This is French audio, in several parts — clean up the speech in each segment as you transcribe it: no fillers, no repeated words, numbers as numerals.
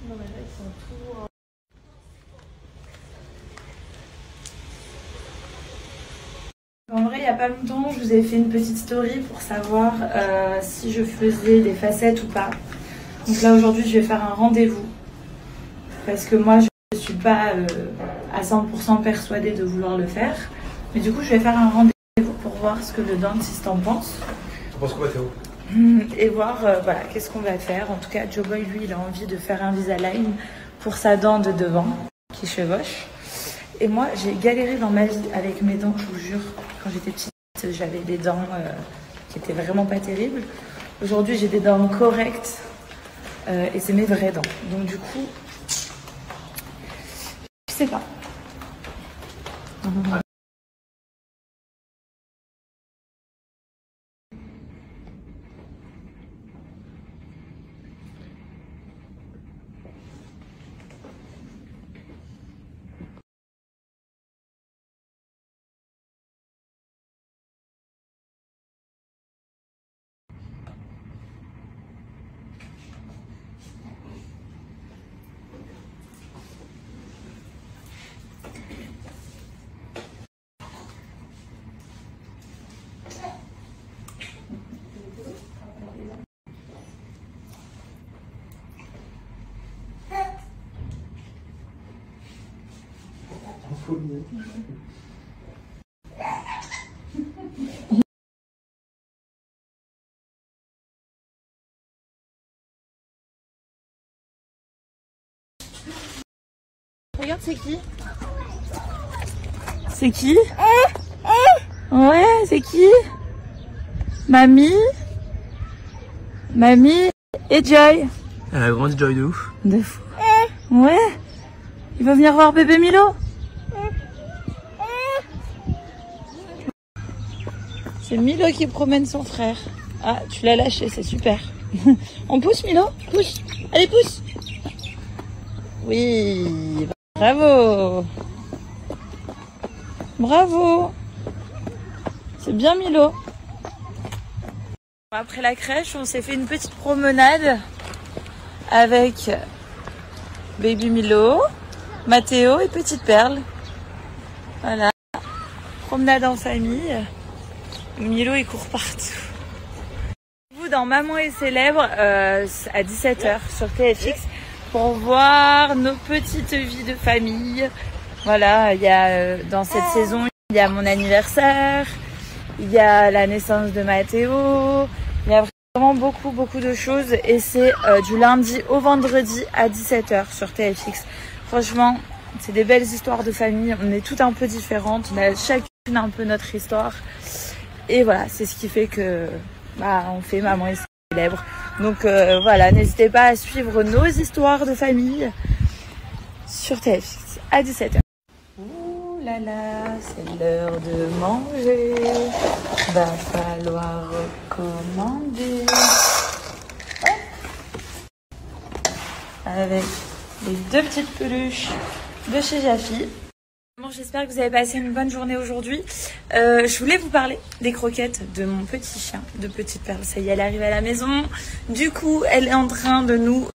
Non mais là ils sont tout... En vrai, il n'y a pas longtemps, je vous ai fait une petite story pour savoir si je faisais des facettes ou pas. Donc là, aujourd'hui, je vais faire un rendez-vous. Parce que moi, je ne suis pas à 100% persuadée de vouloir le faire. Mais du coup, je vais faire un rendez-vous pour voir ce que le dentiste en pense. Tu penses quoi, Théo? Et voir voilà, qu'est-ce qu'on va faire. En tout cas, Joe Boy, lui, il a envie de faire un Invisalign pour sa dent de devant qui chevauche. Et moi, j'ai galéré dans ma vie avec mes dents, je vous jure. Quand j'étais petite, j'avais des dents qui étaient vraiment pas terribles. Aujourd'hui, j'ai des dents correctes et c'est mes vraies dents. Donc du coup, je sais pas. Regarde, c'est qui? C'est qui? Ouais, c'est qui? Mamie? Mamie et Joy. Elle a grandi Joy de ouf. De fou. Ouais. Il va venir voir bébé Milo. C'est Milo qui promène son frère. Ah, tu l'as lâché, c'est super. On pousse Milo? Pousse. Allez, pousse. Oui. Bravo. Bravo. C'est bien Milo. Après la crèche, on s'est fait une petite promenade avec Baby Milo, Mathéo et Petite Perle. Voilà. Promenade en famille. Milo, il court partout. Vous dans Maman est célèbre à 17h sur TFX pour voir nos petites vies de famille. Voilà, il y a dans cette saison, il y a mon anniversaire, il y a la naissance de Mathéo, il y a vraiment beaucoup de choses et c'est du lundi au vendredi à 17h sur TFX. Franchement, c'est des belles histoires de famille, on est toutes un peu différentes, on a chacune un peu notre histoire. Et voilà, c'est ce qui fait que on fait Maman est célèbre. Donc voilà, n'hésitez pas à suivre nos histoires de famille sur TFX à 17h. Ouh là là, c'est l'heure de manger. Va falloir recommander. Avec les deux petites peluches de chez Jaffy. Bon, j'espère que vous avez passé une bonne journée aujourd'hui. Je voulais vous parler des croquettes de mon petit chien, de Petite Perle. Ça y est, elle arrive à la maison. Du coup, elle est en train de nous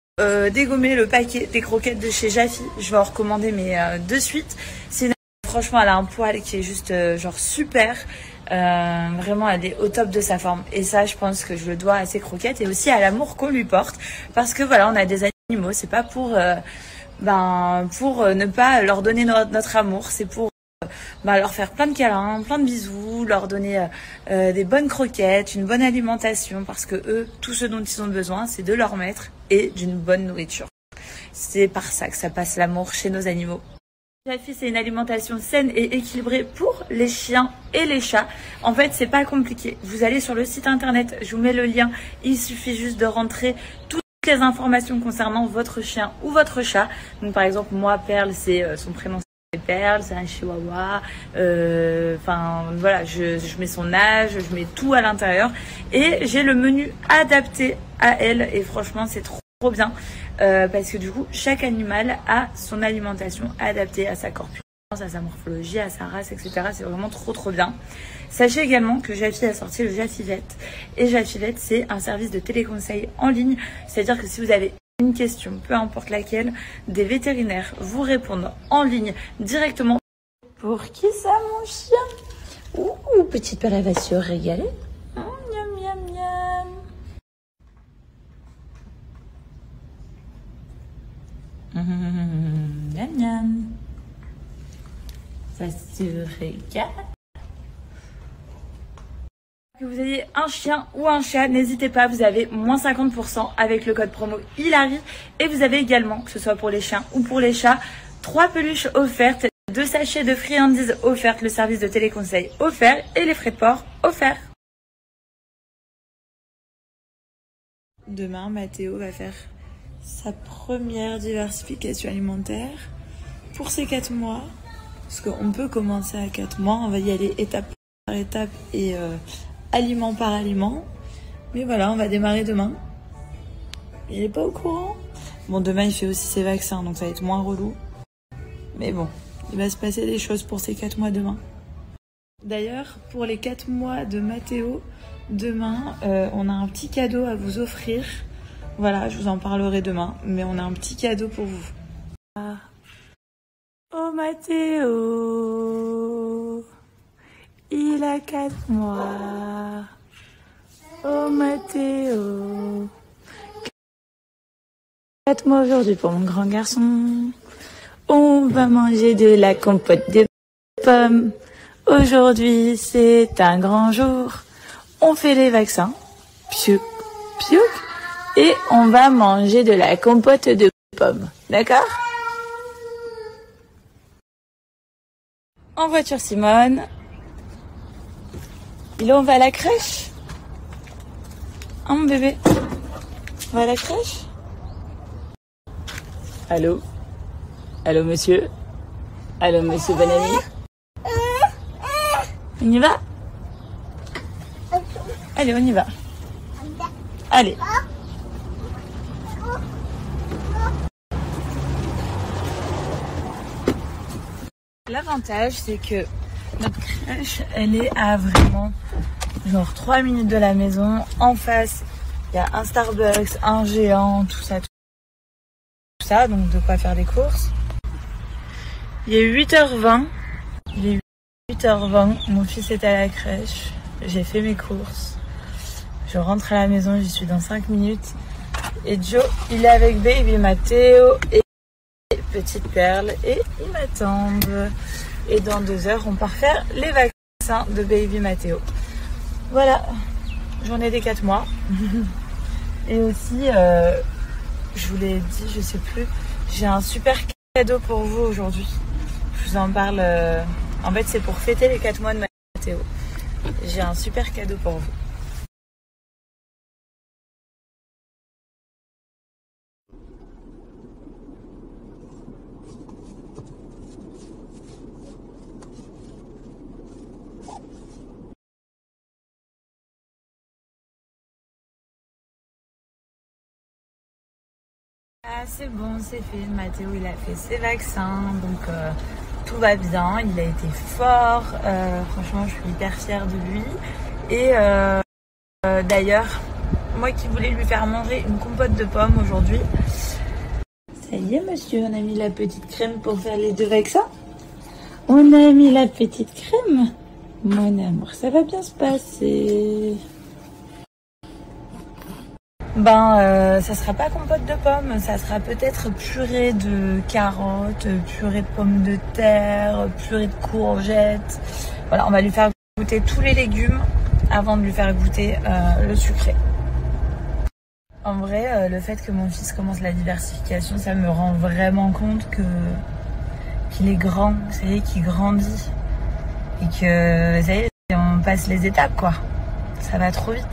dégommer le paquet des croquettes de chez Jaffy. Je vais en recommander, mais de suite. Franchement, elle a un poil qui est juste genre super. Vraiment, elle est au top de sa forme. Et ça, je pense que je le dois à ses croquettes et aussi à l'amour qu'on lui porte. Parce que voilà, on a des animaux. C'est pas pour ne pas leur donner notre amour, c'est pour leur faire plein de câlins, plein de bisous, leur donner des bonnes croquettes, une bonne alimentation, parce que eux, tout ce dont ils ont besoin, c'est de leur maître et d'une bonne nourriture. C'est par ça que ça passe l'amour chez nos animaux. Jafi, c'est une alimentation saine et équilibrée pour les chiens et les chats. En fait, c'est pas compliqué. Vous allez sur le site internet, je vous mets le lien. Il suffit juste de rentrer toutes les informations concernant votre chien ou votre chat. Donc par exemple, moi, Perle, c'est son prénom, c'est Perle, c'est un chihuahua. Enfin voilà, je mets son âge, je mets tout à l'intérieur. Et j'ai le menu adapté à elle. Et franchement, c'est trop bien. Parce que du coup, chaque animal a son alimentation adaptée à sa corpulence, à sa morphologie, à sa race, etc. C'est vraiment trop bien. Sachez également que Jafi a sorti le Jafivet. Et Jafivet, c'est un service de téléconseil en ligne. C'est-à-dire que si vous avez une question, peu importe laquelle, des vétérinaires vous répondent en ligne directement. Pour qui ça, mon chien? Ouh, petite Perle, elle va se régaler. Miam, miam, miam. Miam miam. Ça se régale. Que vous ayez un chien ou un chat, n'hésitez pas, vous avez moins 50% avec le code promo Hilary. Et vous avez également, que ce soit pour les chiens ou pour les chats, 3 peluches offertes, 2 sachets de friandises offertes, le service de téléconseil offert et les frais de port offerts. Demain, Mathéo va faire sa première diversification alimentaire pour ces 4 mois. Parce qu'on peut commencer à 4 mois, on va y aller étape par étape et aliment par aliment. Mais voilà, on va démarrer demain. Il n'est pas au courant. Bon, demain il fait aussi ses vaccins, donc ça va être moins relou. Mais bon, il va se passer des choses pour ces 4 mois demain. D'ailleurs, pour les 4 mois de Mathéo, demain, on a un petit cadeau à vous offrir. Voilà, je vous en parlerai demain, mais on a un petit cadeau pour vous. Oh Mathéo, il a 4 mois. Oh Mathéo, 4 mois aujourd'hui pour mon grand garçon. On va manger de la compote de pommes. Aujourd'hui, c'est un grand jour. On fait les vaccins. Piouk, piouk. Et on va manger de la compote de pommes. D'accord? En voiture, Simone. Et là, on va à la crèche. Hein, mon bébé? On va à la crèche? Allô? Allô, monsieur? Allô, monsieur Banani? On y va? Allez, on y va. Allez. L'avantage, c'est que notre crèche, elle est à vraiment genre 3 minutes de la maison. En face, il y a un Starbucks, un géant, tout ça, donc de quoi faire des courses. Il est 8h20. Il est 8h20. Mon fils est à la crèche. J'ai fait mes courses. Je rentre à la maison, j'y suis dans 5 minutes. Et Joe, il est avec Baby Mathéo et Petite Perle et ils m'attendent. Et dans 2 heures, on part faire les vaccins de Baby Mathéo. Voilà, journée des 4 mois. Et aussi, je vous l'ai dit, je sais plus, j'ai un super cadeau pour vous aujourd'hui. Je vous en parle. En fait, c'est pour fêter les 4 mois de Mathéo. J'ai un super cadeau pour vous. Ah, c'est bon, c'est fait. Mathéo, il a fait ses vaccins, donc tout va bien. Il a été fort. Franchement, je suis hyper fière de lui. Et d'ailleurs, moi qui voulais lui faire manger une compote de pommes aujourd'hui. Ça y est, monsieur, on a mis la petite crème pour faire les 2 vaccins. On a mis la petite crème. Mon amour, ça va bien se passer. Ça sera pas compote de pommes, ça sera peut-être purée de carottes, purée de pommes de terre, purée de courgettes. Voilà, on va lui faire goûter tous les légumes avant de lui faire goûter le sucré. En vrai, le fait que mon fils commence la diversification, ça me rend vraiment compte qu'il est grand, ça y est, qu'il grandit. Et que, ça y est, on passe les étapes, quoi. Ça va trop vite.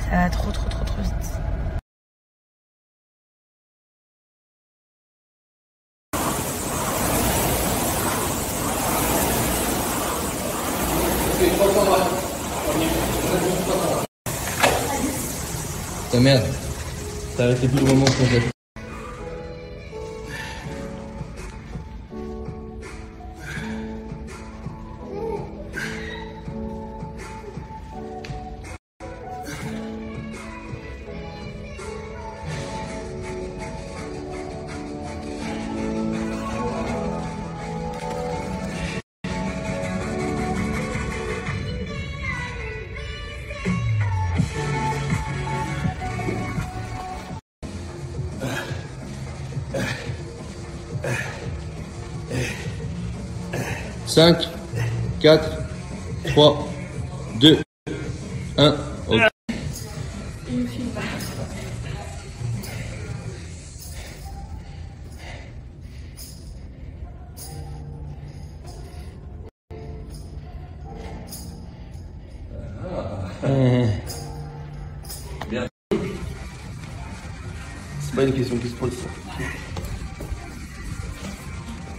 Ça va trop vite. Ta merde. T'as arrêté plus le moment qu'on jette. Cinq, 4, 3, 2, 1. Okay. Bien. C'est pas une question qui se pose.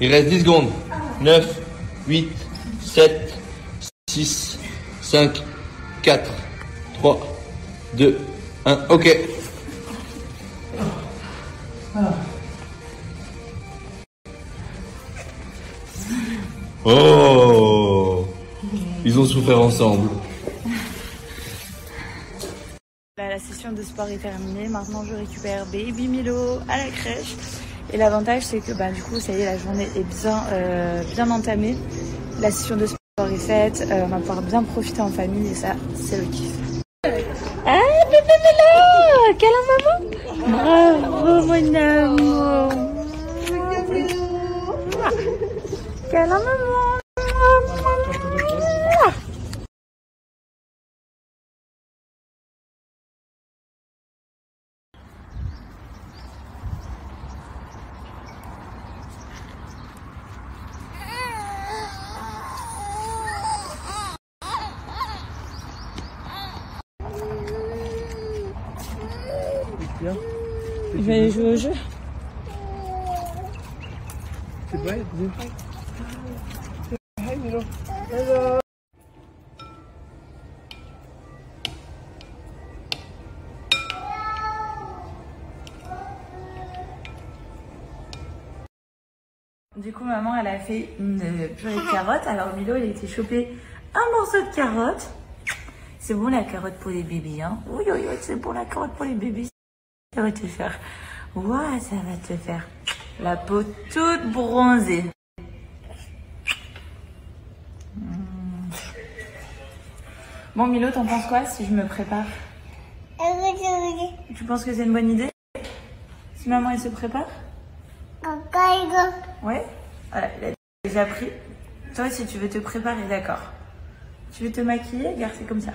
Il reste 10 secondes. 9, 8, 7, 6, 5, 4, 3, 2, 1. Ok. Oh, ils ont souffert ensemble. La session de sport est terminée. Maintenant, je récupère Baby Milo à la crèche. Et l'avantage, c'est que du coup, ça y est, la journée est bien entamée. La session de sport est faite. On va pouvoir bien profiter en famille et ça, c'est le kiff. Ah, Baby Milo! Câlin maman! Bravo, mon amour! Câlin maman! Il va aller jouer au jeu. C'est vrai, Hi Milo. Hello. Du coup, maman, elle a fait une purée de carottes. Alors, Milo, il a été chopé un morceau de carotte. C'est bon la carotte pour les bébés, hein? Oui, c'est bon la carotte pour les bébés. Ça va te faire, ouais, ça va te faire la peau toute bronzée. Bon, Milo, t'en penses quoi si je me prépare? Tu penses que c'est une bonne idée? Si maman, elle se prépare? Ouais? Voilà, il a déjà pris. Toi, si tu veux te préparer, d'accord. Tu veux te maquiller? Regarde, c'est comme ça.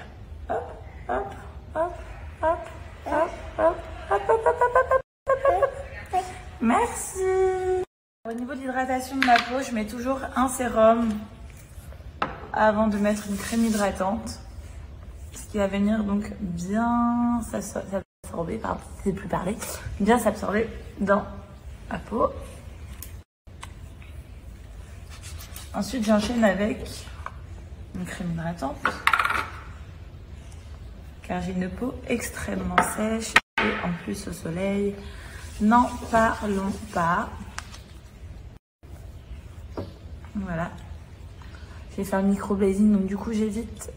Hop, hop, hop, hop, hop, hop. Hop, hop, hop, hop, hop, hop, hop. Merci. Au niveau de l'hydratation de ma peau, je mets toujours un sérum avant de mettre une crème hydratante. Ce qui va venir donc bien s'absorber, pardon, je ne sais plus parler, bien s'absorber dans la peau. Ensuite, j'enchaîne avec une crème hydratante car j'ai une peau extrêmement sèche. Et en plus au soleil, n'en parlons pas. Voilà. Je vais faire le microblading, donc du coup j'évite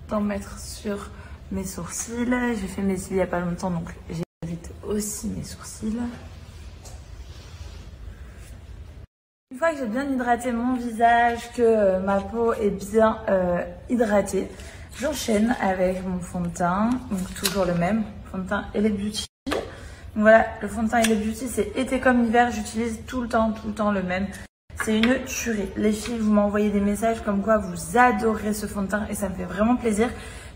d'en mettre sur mes sourcils. J'ai fait mes cils il n'y a pas longtemps, donc j'évite aussi mes sourcils. Une fois que j'ai bien hydraté mon visage, que ma peau est bien hydratée, j'enchaîne avec mon fond de teint, donc toujours le même, fond de teint Elite Beauty. Donc voilà, le fond de teint Elite Beauty, c'est été comme hiver, j'utilise tout le temps le même. C'est une tuerie. Les filles, vous m'envoyez des messages comme quoi vous adorez ce fond de teint et ça me fait vraiment plaisir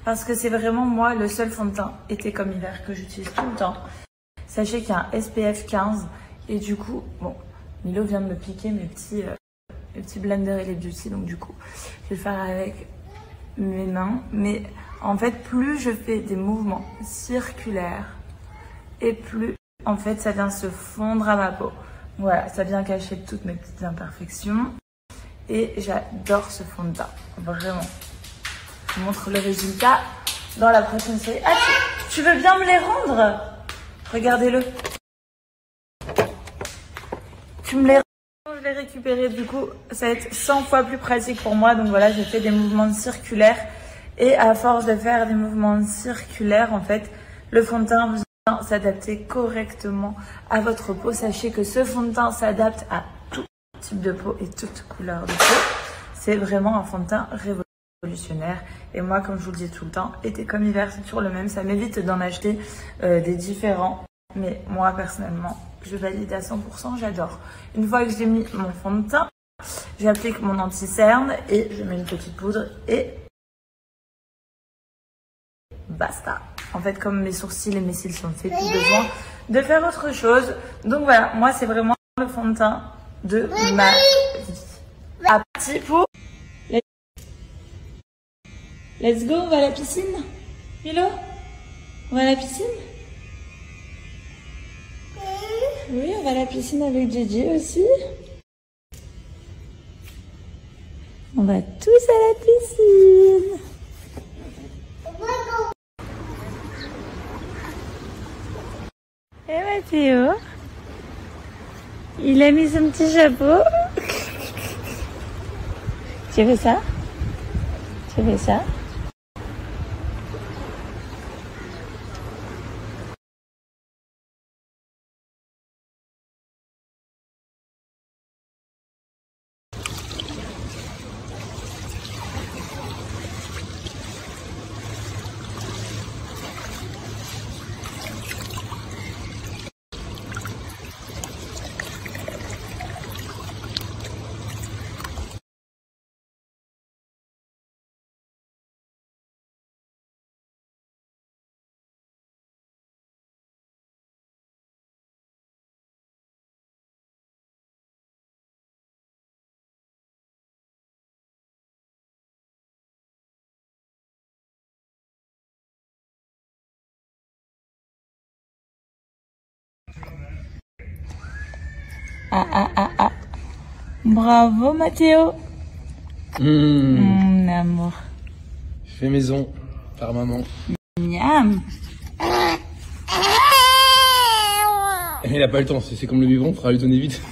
parce que c'est vraiment moi le seul fond de teint été comme hiver que j'utilise tout le temps. Sachez qu'il y a un SPF 15 et du coup, bon, Milo vient de me piquer mes petits blenders et les beauty, donc du coup, je vais le faire avec mes mains. Mais en fait, plus je fais des mouvements circulaires et plus en fait ça vient se fondre à ma peau. Voilà, ça vient cacher toutes mes petites imperfections et j'adore ce fond de teint, vraiment. Je vous montre le résultat dans la prochaine série. Ah, tu veux bien me les rendre? Regardez-le. Tu me les rends, je l'ai récupéré, du coup ça va être 100 fois plus pratique pour moi. Donc voilà, j'ai fait des mouvements circulaires et à force de faire des mouvements circulaires, en fait, le fond de teint va s'adapter correctement à votre peau. Sachez que ce fond de teint s'adapte à tout type de peau et toute couleur de peau. C'est vraiment un fond de teint révolutionnaire. Et moi, comme je vous le dis tout le temps, été comme hiver, c'est toujours le même. Ça m'évite d'en acheter des différents. Mais moi, personnellement, je valide à 100%, j'adore. Une fois que j'ai mis mon fond de teint, j'applique mon anti-cerne et je mets une petite poudre et basta. En fait, comme mes sourcils et mes cils sont faits, plus besoin de faire autre chose. Donc voilà, moi, c'est vraiment le fond de teint de ma vie. À partir pour... Let's go, on va à la piscine. Milo, on va à la piscine? Oui, on va à la piscine avec Gigi aussi. On va tous à la piscine. Et Mathéo, il a mis son petit chapeau. Tu veux ça? Tu veux ça? Ah. Bravo Mathéo. Mon amour. Fait maison par maman. Miam. Il a pas le temps, c'est comme le biberon, faudra lui donner vite.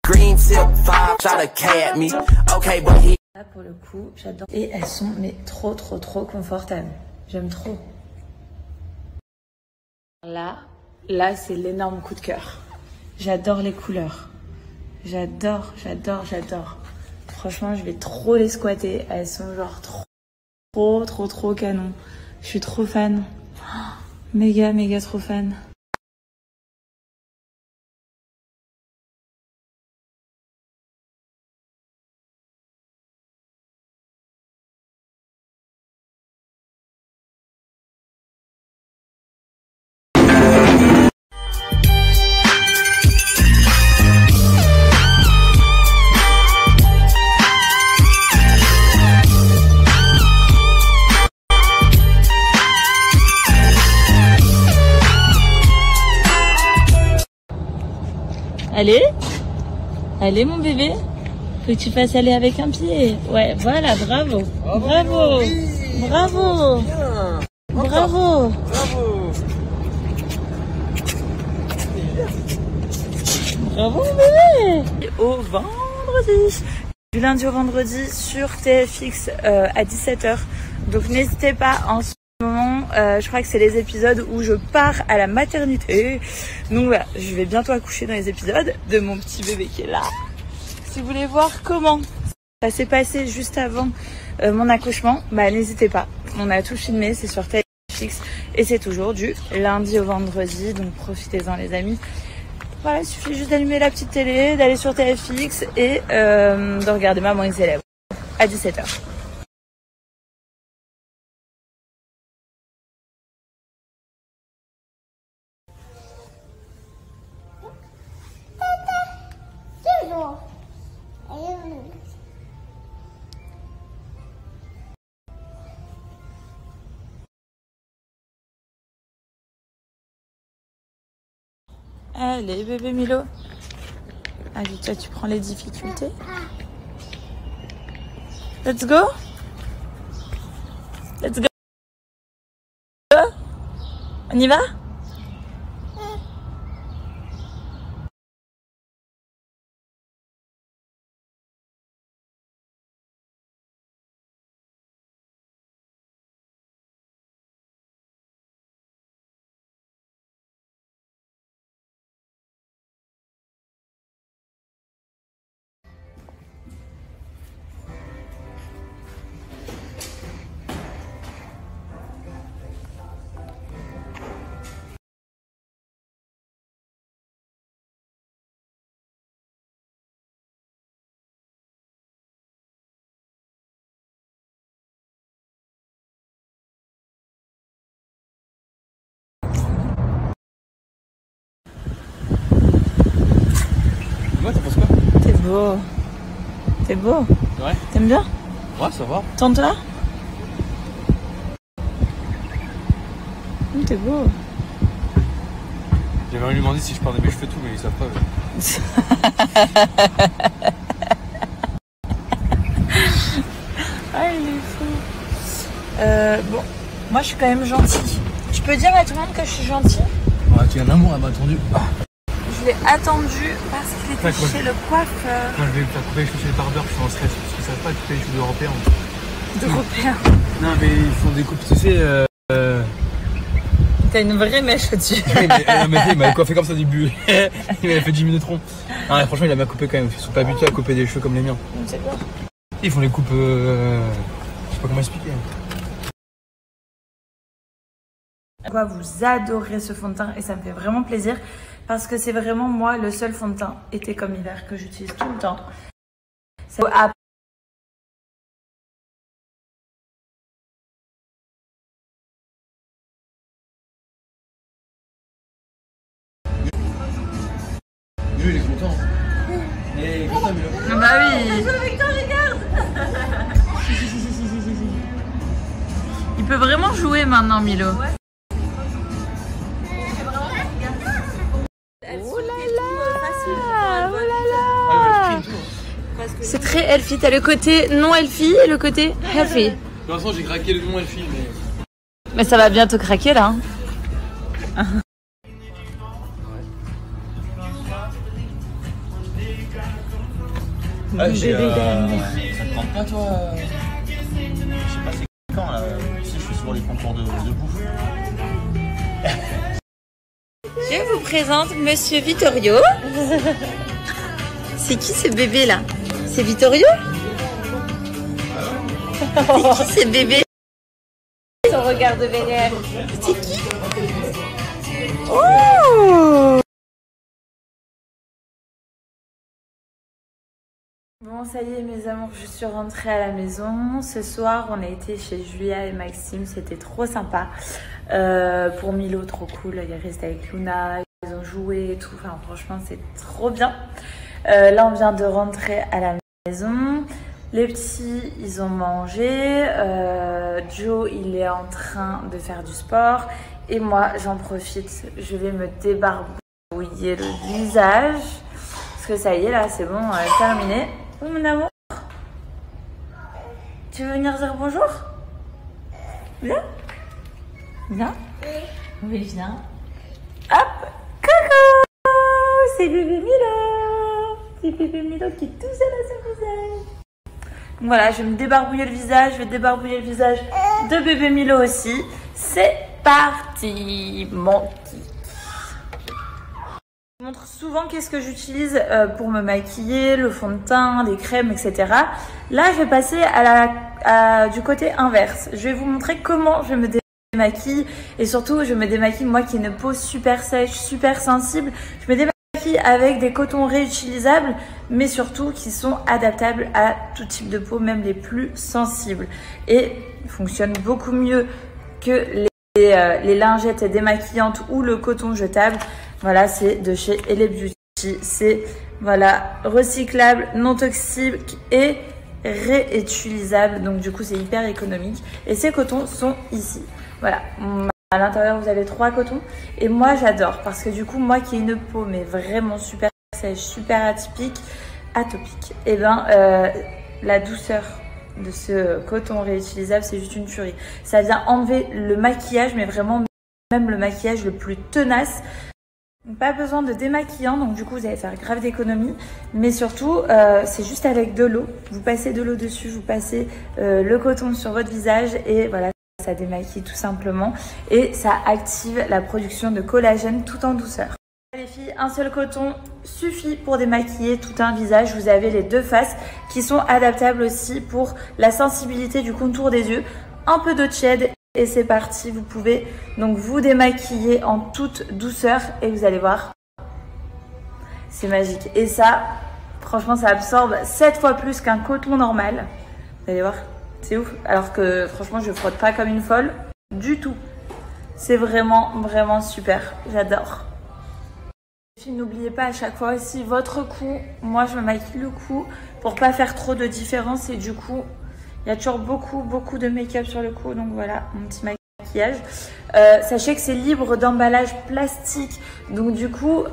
Green tip 5, shot a K at me. Okay, but he... Là pour le coup, j'adore. Et elles sont mais trop confortables. J'aime trop. Là c'est l'énorme coup de cœur. J'adore les couleurs. J'adore. Franchement, je vais trop les squatter. Elles sont genre trop canon. Je suis trop fan. Oh, méga trop fan. Allez mon bébé, faut que tu fasses aller avec un pied. Ouais, voilà, bravo. Bravo mon bébé. Au vendredi. Du lundi au vendredi sur TFX à 17h. Donc n'hésitez pas en ce moment, je crois que c'est les épisodes où je pars à la maternité. Donc voilà, je vais bientôt accoucher dans les épisodes de mon petit bébé qui est là. Si vous voulez voir comment ça s'est passé juste avant mon accouchement, bah n'hésitez pas. On a tout filmé, c'est sur TFX et c'est toujours du lundi au vendredi, donc profitez-en les amis. Voilà, il suffit juste d'allumer la petite télé, d'aller sur TFX et de regarder Maman et ses lèvres à 17h. Allez, bébé Milo. Allez, toi, tu prends les difficultés. Let's go. Let's go. On y va? Ouais, t'en penses quoi? T'es beau. T'es beau. Ouais. T'aimes bien? Ouais, ça va. Tourne-toi. T'es beau. J'avais lui demandé si je perdais mes cheveux tout, mais ils savent pas. Ah, il est fou. Bon, moi je suis quand même gentille. Je peux dire à tout le monde que je suis gentille? Ouais, tu es un amour, elle m'a attendu. Je l'ai attendu parce qu'il était chez le coiffeur. Quand je vais me faire couper les cheveux chez le barbeur, je suis en stress parce qu'ils savent pas couper les cheveux d'Européens. D'Européens. Non, mais ils font des coupes, tu sais. T'as une vraie mèche au-dessus. Il m'a coiffé comme ça au début. Il m'avait fait 10 minutes rond. Ah, franchement, il a bien coupé quand même. Ils sont pas habitués à couper des cheveux comme les miens. C'est quoi? Ils font les coupes. Je sais pas comment expliquer. Vous adorez ce fond de teint et ça me fait vraiment plaisir parce que c'est vraiment moi le seul fond de teint été comme hiver que j'utilise tout le temps. Milo, il est content. Il est content, Milo. Ah bah oui. Victor, regarde. Il peut vraiment jouer maintenant, Milo. Ouais. Oh là là. C'est très healthy. T'as le côté non healthy et le côté healthy. Pour l'instant, j'ai craqué le nom Elfie, Mais ça va bientôt craquer là. Ah, j'ai. Ça te tente pas, toi? Je sais pas, c'est quand là? Tu sais, je suis sur les concours de bouffe. Je vous présente Monsieur Vittorio. C'est qui ce bébé là? C'est Vittorio? C'est qui ce bébé? Son regard de vénère. C'est qui? Oh! Bon, ça y est mes amours, je suis rentrée à la maison. Ce soir, on a été chez Julia et Maxime, c'était trop sympa. Pour Milo, trop cool, il est resté avec Luna, ils ont joué et tout. Enfin, franchement, c'est trop bien. Là, on vient de rentrer à la maison. Les petits, ils ont mangé. Joe, il est en train de faire du sport. Et moi, j'en profite, je vais me débarbouiller le visage. Parce que ça y est, là, c'est bon, terminé. Oh mon amour, tu veux venir dire bonjour? Viens. Viens. Oui, viens. Hop, coucou. C'est bébé Milo. C'est bébé Milo qui est tout seul à son visage. Voilà, je vais me débarbouiller le visage. Je vais débarbouiller le visage de bébé Milo aussi. C'est parti, mon kiki. Je vous montre souvent qu'est-ce que j'utilise pour me maquiller, le fond de teint, les crèmes, etc. Là, je vais passer du côté inverse. Je vais vous montrer comment je me démaquille et surtout, je me démaquille, moi qui ai une peau super sèche, super sensible. Je me démaquille avec des cotons réutilisables, mais surtout qui sont adaptables à tout type de peau, même les plus sensibles. Et fonctionnent beaucoup mieux que les lingettes démaquillantes ou le coton jetable. Voilà, c'est de chez Elle Beauty. C'est voilà, recyclable, non toxique et réutilisable. Donc du coup, c'est hyper économique. Et ces cotons sont ici. Voilà. À l'intérieur, vous avez 3 cotons. Et moi, j'adore parce que du coup, moi qui ai une peau mais vraiment super sèche, super atopique, et ben la douceur de ce coton réutilisable, c'est juste une tuerie. Ça vient enlever le maquillage, mais vraiment même le maquillage le plus tenace. Donc, pas besoin de démaquillant, donc du coup vous allez faire grave d'économie, mais surtout c'est juste avec de l'eau. Vous passez de l'eau dessus, vous passez le coton sur votre visage et voilà, ça démaquille tout simplement et ça active la production de collagène tout en douceur. Les filles, un seul coton suffit pour démaquiller tout un visage. Vous avez les 2 faces qui sont adaptables aussi pour la sensibilité du contour des yeux. Un peu d'eau tiède et c'est parti. Vous pouvez donc vous démaquiller en toute douceur et vous allez voir, c'est magique. Et ça, franchement, ça absorbe 7 fois plus qu'un coton normal. Vous allez voir, c'est ouf. Alors que franchement, je frotte pas comme une folle du tout. C'est vraiment, vraiment super. J'adore. N'oubliez pas à chaque fois aussi votre cou. Moi, je me maquille le cou pour pas faire trop de différence et du coup, il y a toujours beaucoup de make-up sur le cou. Donc voilà, mon petit maquillage. Sachez que c'est libre d'emballage plastique. Donc du coup,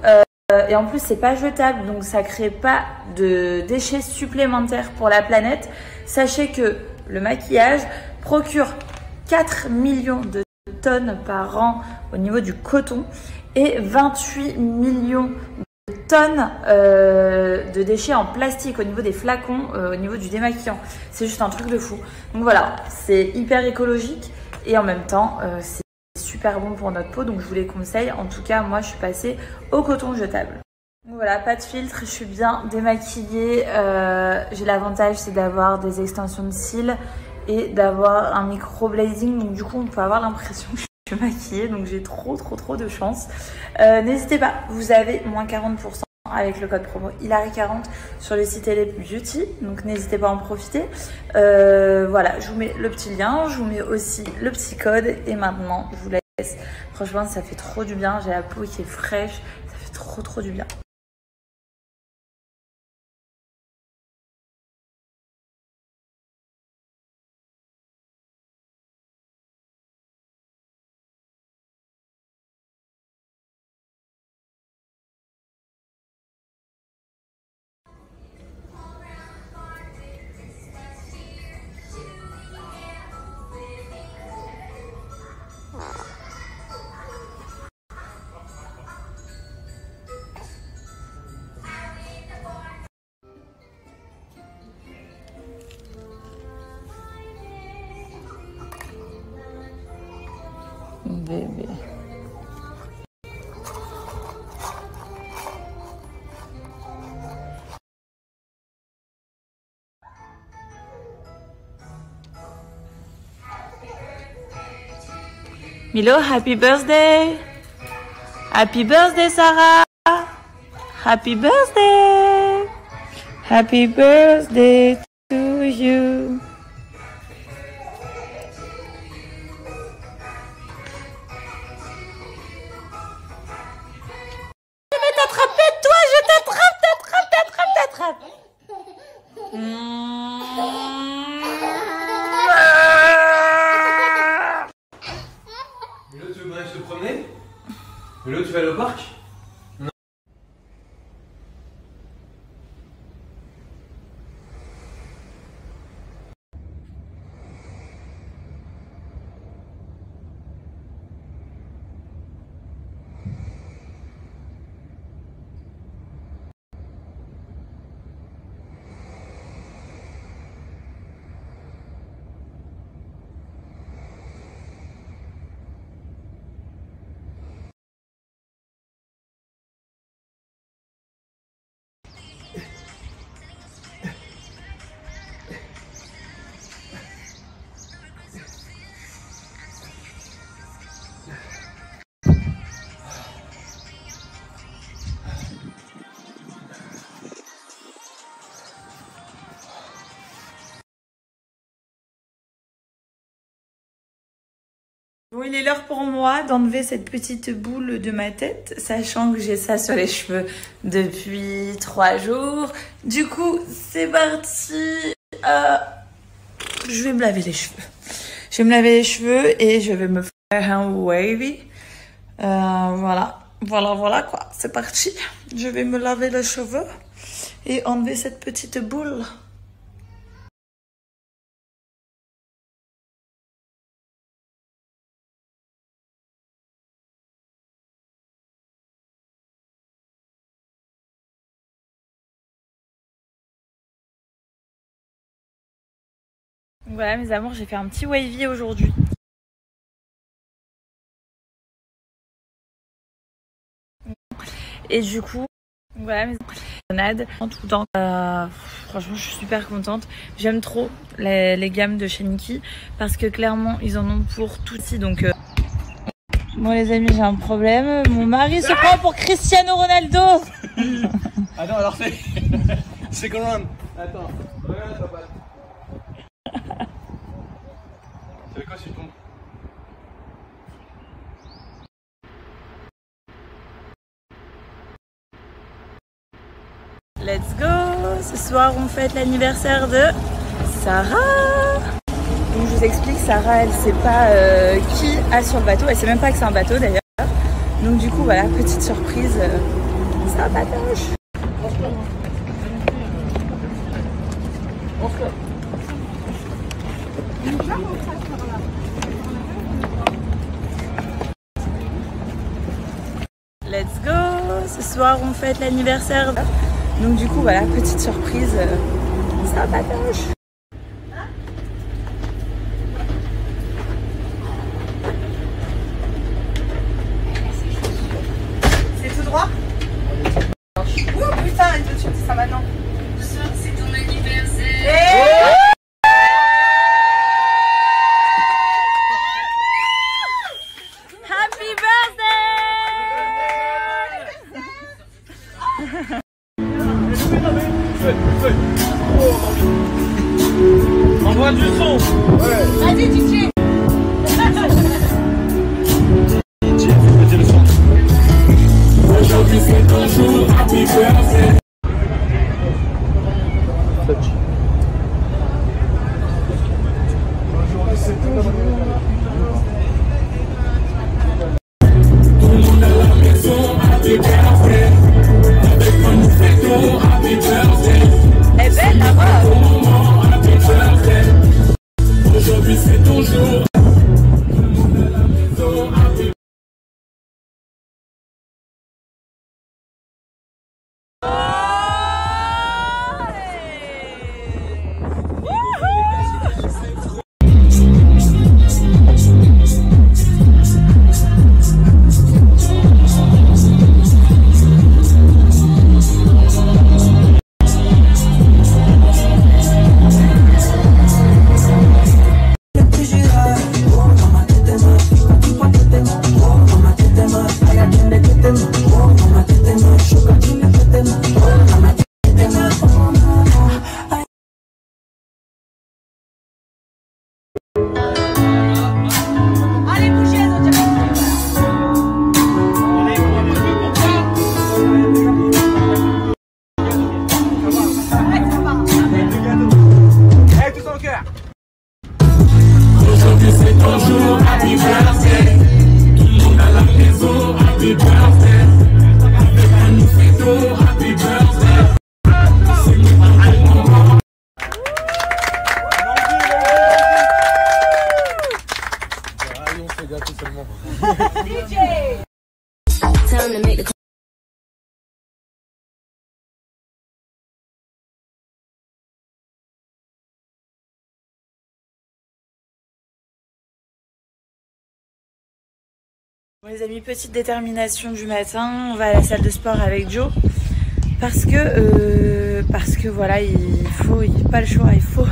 et en plus, c'est pas jetable. Donc ça crée pas de déchets supplémentaires pour la planète. Sachez que le maquillage procure 4 millions de tonnes par an au niveau du coton et 28 millions de tonnes de déchets en plastique au niveau des flacons, au niveau du démaquillant. C'est juste un truc de fou. Donc voilà, c'est hyper écologique et en même temps, c'est super bon pour notre peau. Donc je vous les conseille. En tout cas, moi, je suis passée au coton jetable. Donc voilà, pas de filtre, je suis bien démaquillée. J'ai l'avantage, c'est d'avoir des extensions de cils et d'avoir un micro-blazing. Donc du coup, on peut avoir l'impression que je suis maquillée. Donc j'ai trop de chance. N'hésitez pas, vous avez moins 40% avec le code promo Hilary40 sur le site Elle Beauty. Donc n'hésitez pas à en profiter. Voilà, je vous mets le petit lien, je vous mets aussi le petit code. Et maintenant, je vous laisse. Franchement, ça fait trop du bien. J'ai la peau qui est fraîche. Ça fait trop du bien. Bébé. Milo, happy birthday! Happy birthday, Sarah! Happy birthday! Happy birthday to you! Je vais t'attraper, toi! Je t'attrape! Milo, tu veux qu'on aille se promener? Milo, tu vas aller au parc? Bon, il est l'heure pour moi d'enlever cette petite boule de ma tête, sachant que j'ai ça sur les cheveux depuis 3 jours. Du coup, c'est parti. Je vais me laver les cheveux. Je vais me laver les cheveux et je vais me faire un wavy. Voilà quoi. C'est parti. Je vais me laver les cheveux et enlever cette petite boule. Voilà mes amours, j'ai fait un petit wavy aujourd'hui. Et du coup, voilà mes amours, tout le temps. Franchement, je suis super contente. J'aime trop les gammes de chez Niki parce que clairement, ils en ont pour tout ici. Donc, bon les amis, j'ai un problème. Mon mari se prend pour Cristiano Ronaldo. Attends, alors fais. C'est comment? Attends, regarde, ça passe. C'est quoi si tu tombes? Let's go! Ce soir, on fête l'anniversaire de Sarah. Donc, je vous explique, Sarah, elle sait pas qui a sur le bateau. Elle sait même pas que c'est un bateau d'ailleurs. Donc, du coup, voilà, petite surprise. Ça patoche. Let's go! Ce soir, on fête l'anniversaire. Donc du coup, voilà, petite surprise. Ça patoche. C'est tout droit? Oh putain, elle te dit ça maintenant. Ce soir, c'est ton anniversaire. Happy birthday! Envoie du son. Ouais. Vas-y, DJ. Mettez le son. Aujourd'hui c'est ton jour, happy birthday. Aujourd'hui c'est ton jour. Tout le monde à la maison, happy birthday. Avec moi nous fêtons, happy birthday. Elle est belle la robe. Happy birthday. Aujourd'hui c'est ton jour. Tout le monde à la maison, happy Aujourd'hui c'est ton jour, happy birthday. Tout le monde à la maison, happy birthday. Avec moi nous fêtons, happy birthday. C'est le moment. Allez, on se fait gâter seulement. DJ. Time to make the Bon les amis, petite détermination du matin, on va à la salle de sport avec Joe parce que voilà, il faut, pas le choix, il faut.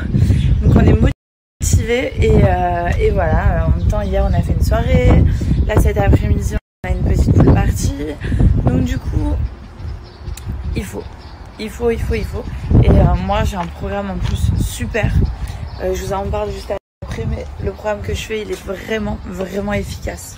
Donc on est motivés et voilà. En même temps, hier on a fait une soirée, là cet après-midi on a une petite pool party. Donc du coup, il faut. Et moi j'ai un programme en plus super. Je vous en parle juste supprimer le programme que je fais, il est vraiment, vraiment efficace.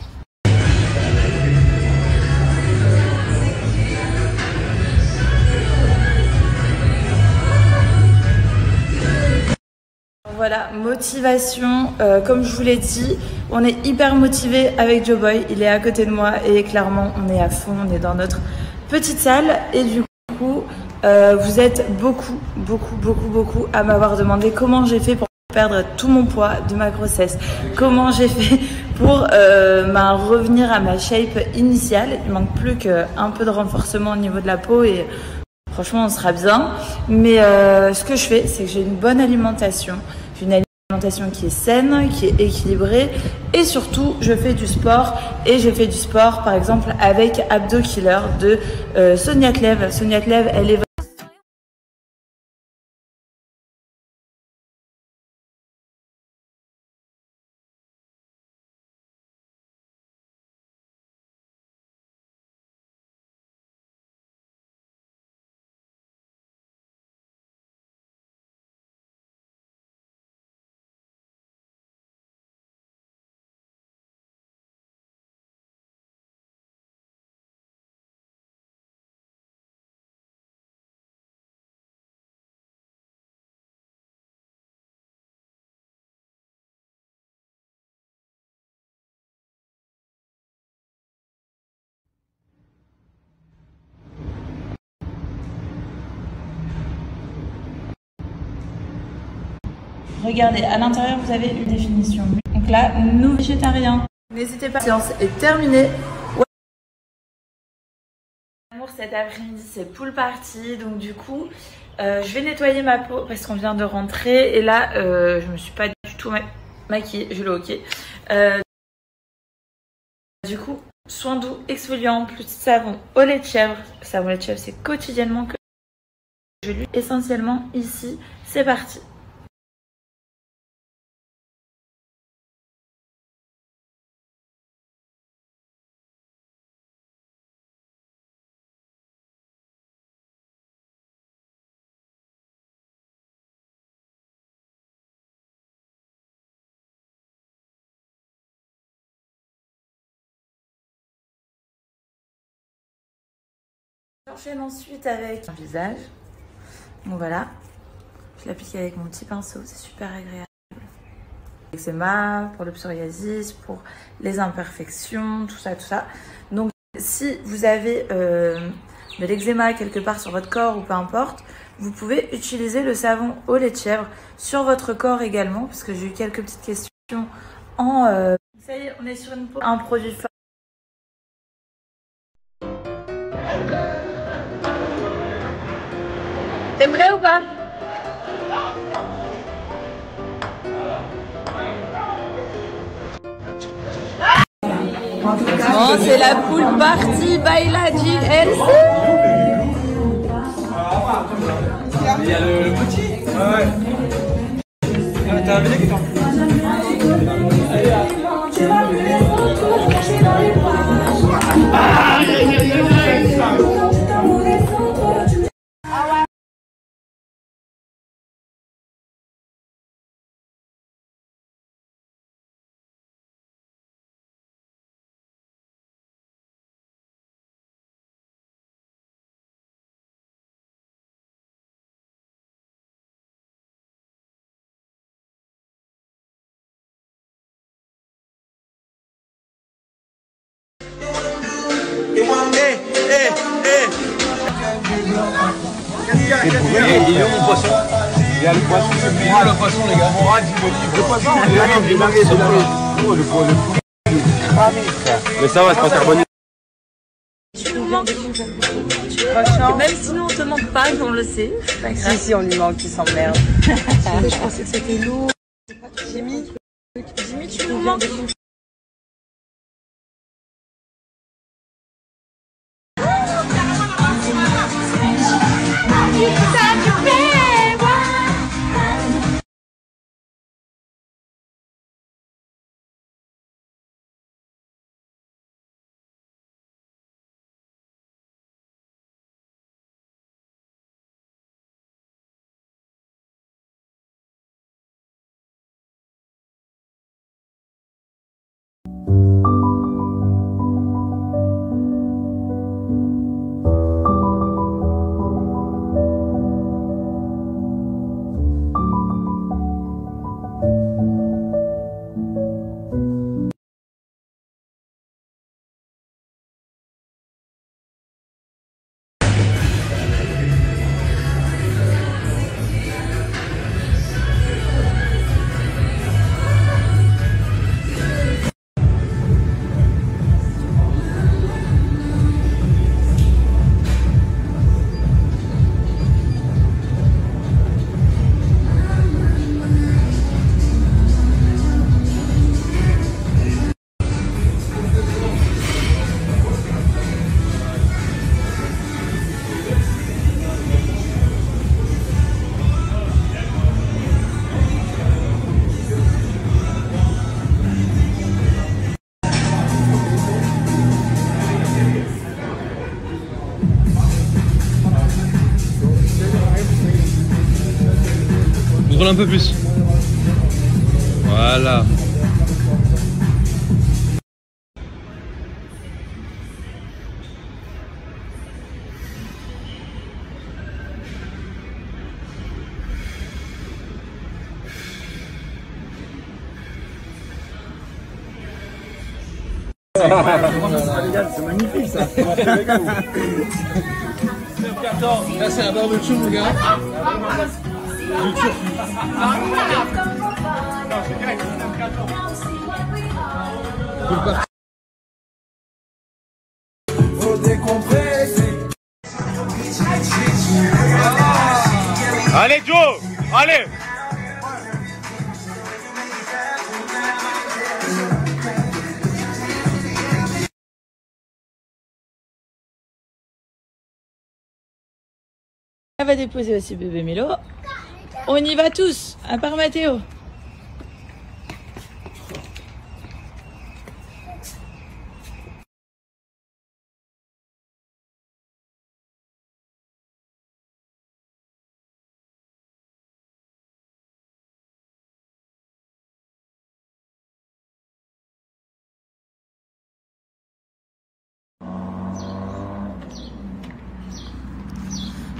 Voilà, motivation, comme je vous l'ai dit, on est hyper motivé avec Joe Boy, il est à côté de moi et clairement on est à fond, on est dans notre petite salle et du coup vous êtes beaucoup à m'avoir demandé comment j'ai fait pour perdre tout mon poids de ma grossesse, comment j'ai fait pour revenir à ma shape initiale. Il manque plus qu'un peu de renforcement au niveau de la peau et franchement on sera bien, mais ce que je fais c'est que j'ai une bonne alimentation. J'ai une alimentation qui est saine, qui est équilibrée et surtout je fais du sport et je fais du sport par exemple avec Abdo Killer de Sonia Tlev. Sonia Tlev, elle est regardez, à l'intérieur, vous avez une définition. Donc là, nous végétariens. N'hésitez pas. La séance est terminée. Ouais. L'amour cet après-midi, c'est pool party. Donc du coup, je vais nettoyer ma peau parce qu'on vient de rentrer. Et là, je me suis pas du tout maquillée. Je l'ai ok. Du coup, soin doux, exfoliant, plus savon au lait de chèvre. Savon au lait de chèvre, c'est quotidiennement que je l'utilise essentiellement ici. C'est parti. J'enchaîne ensuite avec un visage. Donc voilà, je l'applique avec mon petit pinceau, c'est super agréable. L'eczéma, pour le psoriasis, pour les imperfections, tout ça. Donc si vous avez de l'eczéma quelque part sur votre corps ou peu importe, vous pouvez utiliser le savon au lait de chèvre sur votre corps également, parce que j'ai eu quelques petites questions en... Ça y est, on est sur une peau, un produit fort. T'es prêt ou pas? Bon, c'est la pool party by la GLC. Il y a le petit. Ouais. T'as un billet toi? Il est où mon poisson? Il y a le poisson. Il est où le poisson, les gars? Mon rat, le poisson, mais ça va, c'est pas carboné. Franchement, même si nous on te manque pas, on le sait. Si, on lui manque, il s'emmerde. Je pensais que c'était lourd. Jimmy, tu nous manques. Contrôle un peu plus. Voilà. C'est magnifique ça. Là c'est un barbecue mon gars. Faut décompresser. Allez Joe, allez. Elle va déposer aussi bébé Milo. On y va tous, à part Mathéo.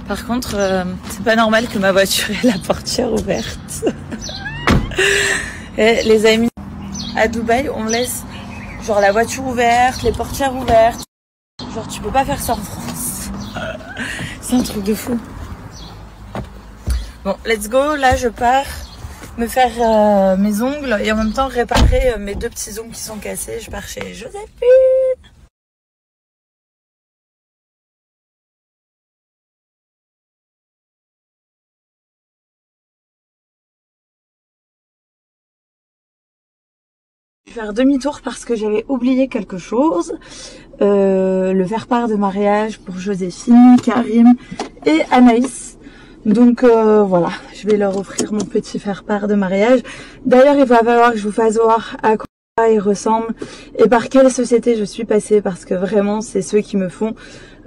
Par contre, c'est pas normal que ma voiture ait la portière ouverte. Et les amis, à Dubaï, on laisse genre la voiture ouverte, les portières ouvertes. Genre tu peux pas faire ça en France. C'est un truc de fou. Bon, let's go. Là, je pars me faire mes ongles et en même temps réparer mes 2 petits ongles qui sont cassés. Je pars chez Joséphine. Je vais faire demi-tour parce que j'avais oublié quelque chose. Le faire-part de mariage pour Joséphine, Karim et Anaïs. Donc voilà, je vais leur offrir mon petit faire-part de mariage. D'ailleurs, il va falloir que je vous fasse voir à quoi il ressemble et par quelle société je suis passée parce que vraiment, c'est ceux qui me font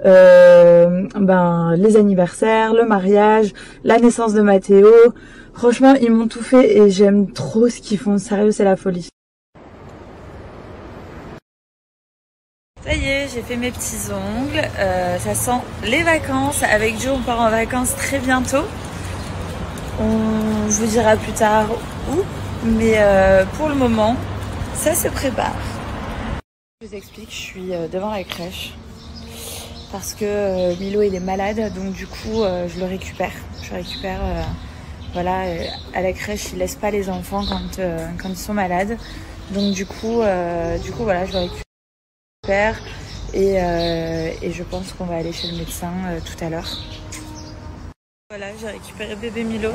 les anniversaires, le mariage, la naissance de Mathéo. Franchement, ils m'ont tout fait et j'aime trop ce qu'ils font. Sérieux, c'est la folie. Ça y est, j'ai fait mes petits ongles, ça sent les vacances. Avec Joe, on part en vacances très bientôt. On vous dira plus tard où, mais pour le moment, ça se prépare. Je vous explique, je suis devant la crèche parce que Milo il est malade, donc du coup je le récupère. Je récupère, voilà, à la crèche ils laissent pas les enfants quand ils sont malades, donc du coup voilà, je le récupère. Et je pense qu'on va aller chez le médecin tout à l'heure. Voilà, j'ai récupéré bébé Milo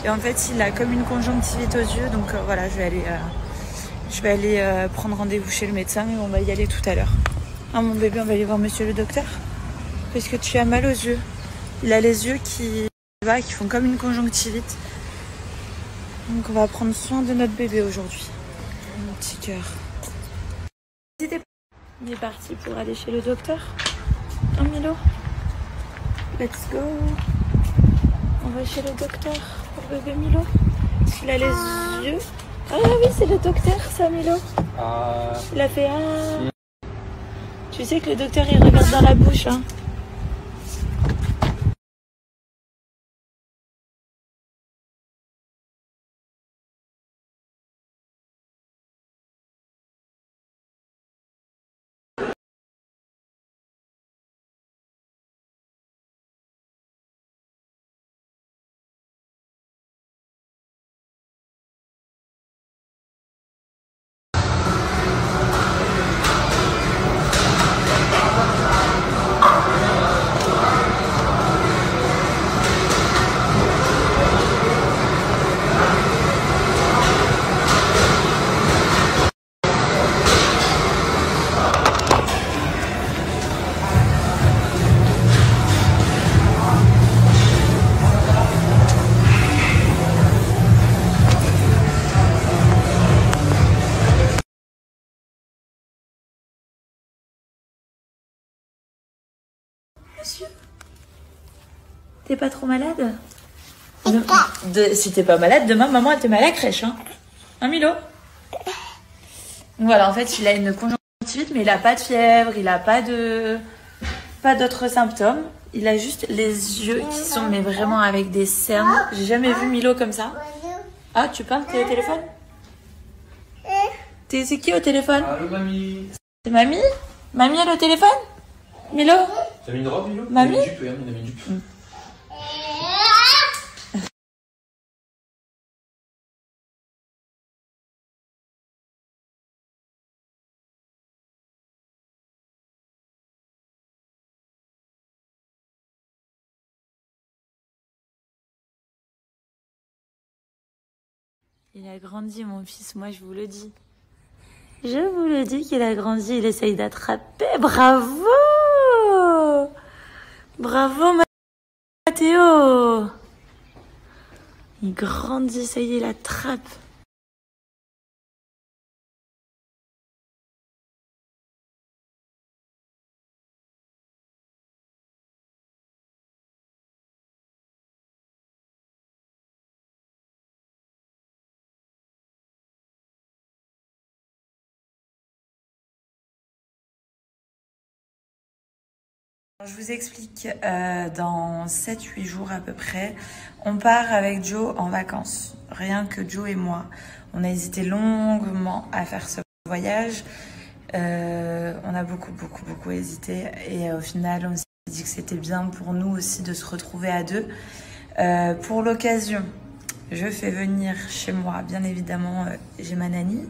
et en fait il a comme une conjonctivite aux yeux, donc voilà, je vais aller prendre rendez-vous chez le médecin et on va y aller tout à l'heure. Ah mon bébé, on va aller voir monsieur le docteur parce que tu as mal aux yeux. Il a les yeux qui font comme une conjonctivite, donc on va prendre soin de notre bébé aujourd'hui. Mon petit cœur. On est parti pour aller chez le docteur. Hein Milo? Let's go. On va chez le docteur pour bébé Milo. Il a les yeux. Ah oui, c'est le docteur ça Milo. Il a fait Tu sais que le docteur il regarde dans la bouche hein. Monsieur, t'es pas trop malade? Si t'es pas malade, demain maman elle te met à la crèche, hein. Hein Milo? Voilà, en fait il a une conjonctivite mais il a pas de fièvre, il a pas d'autres symptômes. Il a juste les yeux qui sont mais vraiment avec des cernes. J'ai jamais vu Milo comme ça. Ah, tu parles, t'es au téléphone? C'est qui au téléphone? Allô, mamie. C'est mamie? Mamie elle est au téléphone? Milo? T'as mis une robe, Milo? Mamie? On a mis une jupe, ouais, on a mis une jupe. Il a grandi, mon fils, moi je vous le dis. Je vous le dis qu'il a grandi, il essaye d'attraper. Bravo! Bravo, Mathéo! Il grandit, ça y est, il attrape. Je vous explique, dans 7-8 jours à peu près, on part avec Joe en vacances. Rien que Joe et moi. On a hésité longuement à faire ce voyage. On a beaucoup hésité. Et au final, on s'est dit que c'était bien pour nous aussi de se retrouver à deux. Pour l'occasion, je fais venir chez moi, bien évidemment, j'ai ma nanny.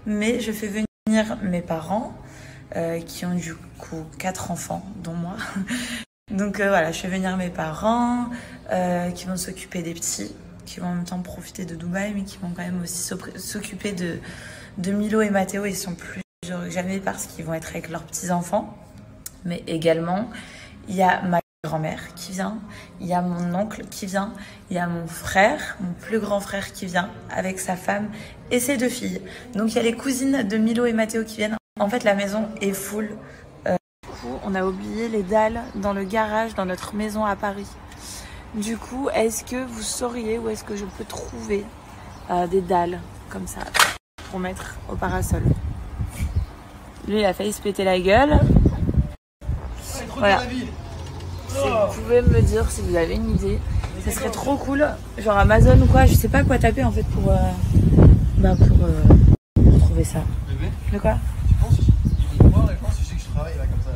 Mais je fais venir mes parents. Qui ont du coup 4 enfants, dont moi. Donc voilà, je fais venir mes parents qui vont s'occuper des petits, qui vont en même temps profiter de Dubaï, mais qui vont quand même aussi s'occuper de Milo et Mathéo. Ils sont plus jamais parce qu'ils vont être avec leurs petits-enfants. Mais également, il y a ma grand-mère qui vient, il y a mon oncle qui vient, il y a mon frère, mon plus grand frère qui vient avec sa femme et ses 2 filles. Donc il y a les cousines de Milo et Mathéo qui viennent. En fait, la maison est full. Du coup, on a oublié les dalles dans le garage, dans notre maison à Paris. Du coup, est-ce que vous sauriez où est-ce que je peux trouver des dalles comme ça pour mettre au parasol? Lui, il a failli se péter la gueule. Voilà. Si vous pouvez me dire si vous avez une idée, ça serait trop cool. Genre Amazon ou quoi, je sais pas quoi taper en fait pour trouver ça. De quoi? Je sais que je travaille là comme ça.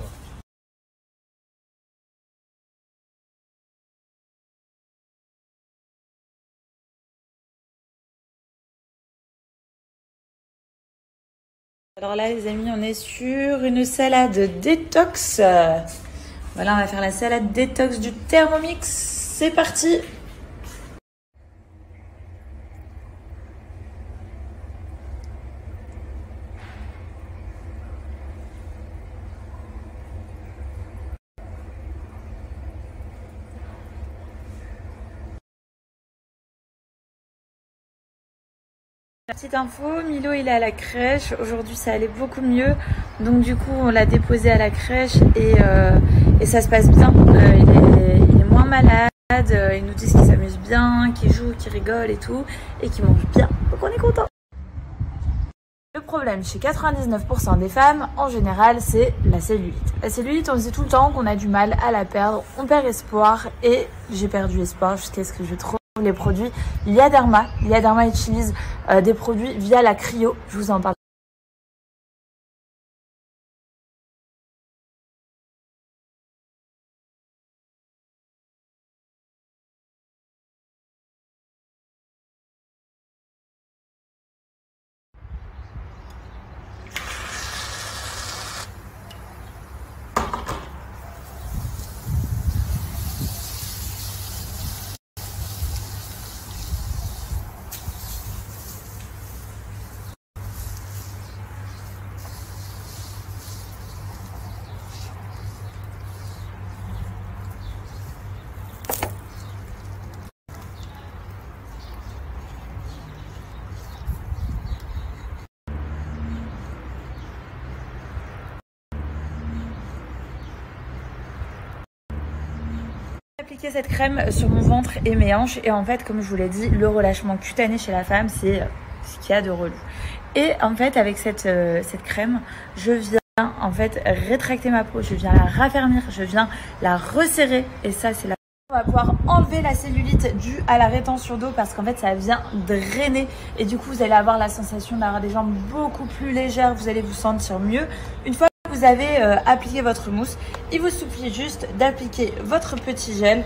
Alors là les amis, on est sur une salade détox. Voilà, on va faire la salade détox du Thermomix. C'est parti! Petite info, Milo il est à la crèche, aujourd'hui ça allait beaucoup mieux, donc du coup on l'a déposé à la crèche et ça se passe bien, il est moins malade, ils nous disent qu'il s'amuse bien, qu'il joue, qu'il rigole et tout, et qu'il mange bien, donc on est content. Le problème chez 99% des femmes, en général, c'est la cellulite. La cellulite, on se dit tout le temps qu'on a du mal à la perdre, on perd espoir, et j'ai perdu espoir jusqu'à ce que je trouve les produits Liaderma. Liaderma utilise des produits via la cryo, je vous en parle. J'ai appliqué cette crème sur mon ventre et mes hanches et en fait, comme je vous l'ai dit, le relâchement cutané chez la femme, c'est ce qu'il y a de relou. Et en fait, avec cette crème, je viens en fait rétracter ma peau, je viens la raffermir, je viens la resserrer et ça c'est la... On va pouvoir enlever la cellulite due à la rétention d'eau parce qu'en fait ça vient drainer et du coup vous allez avoir la sensation d'avoir des jambes beaucoup plus légères, vous allez vous sentir mieux. Une fois que vous avez appliqué votre mousse, il vous suffit juste d'appliquer votre petit gel.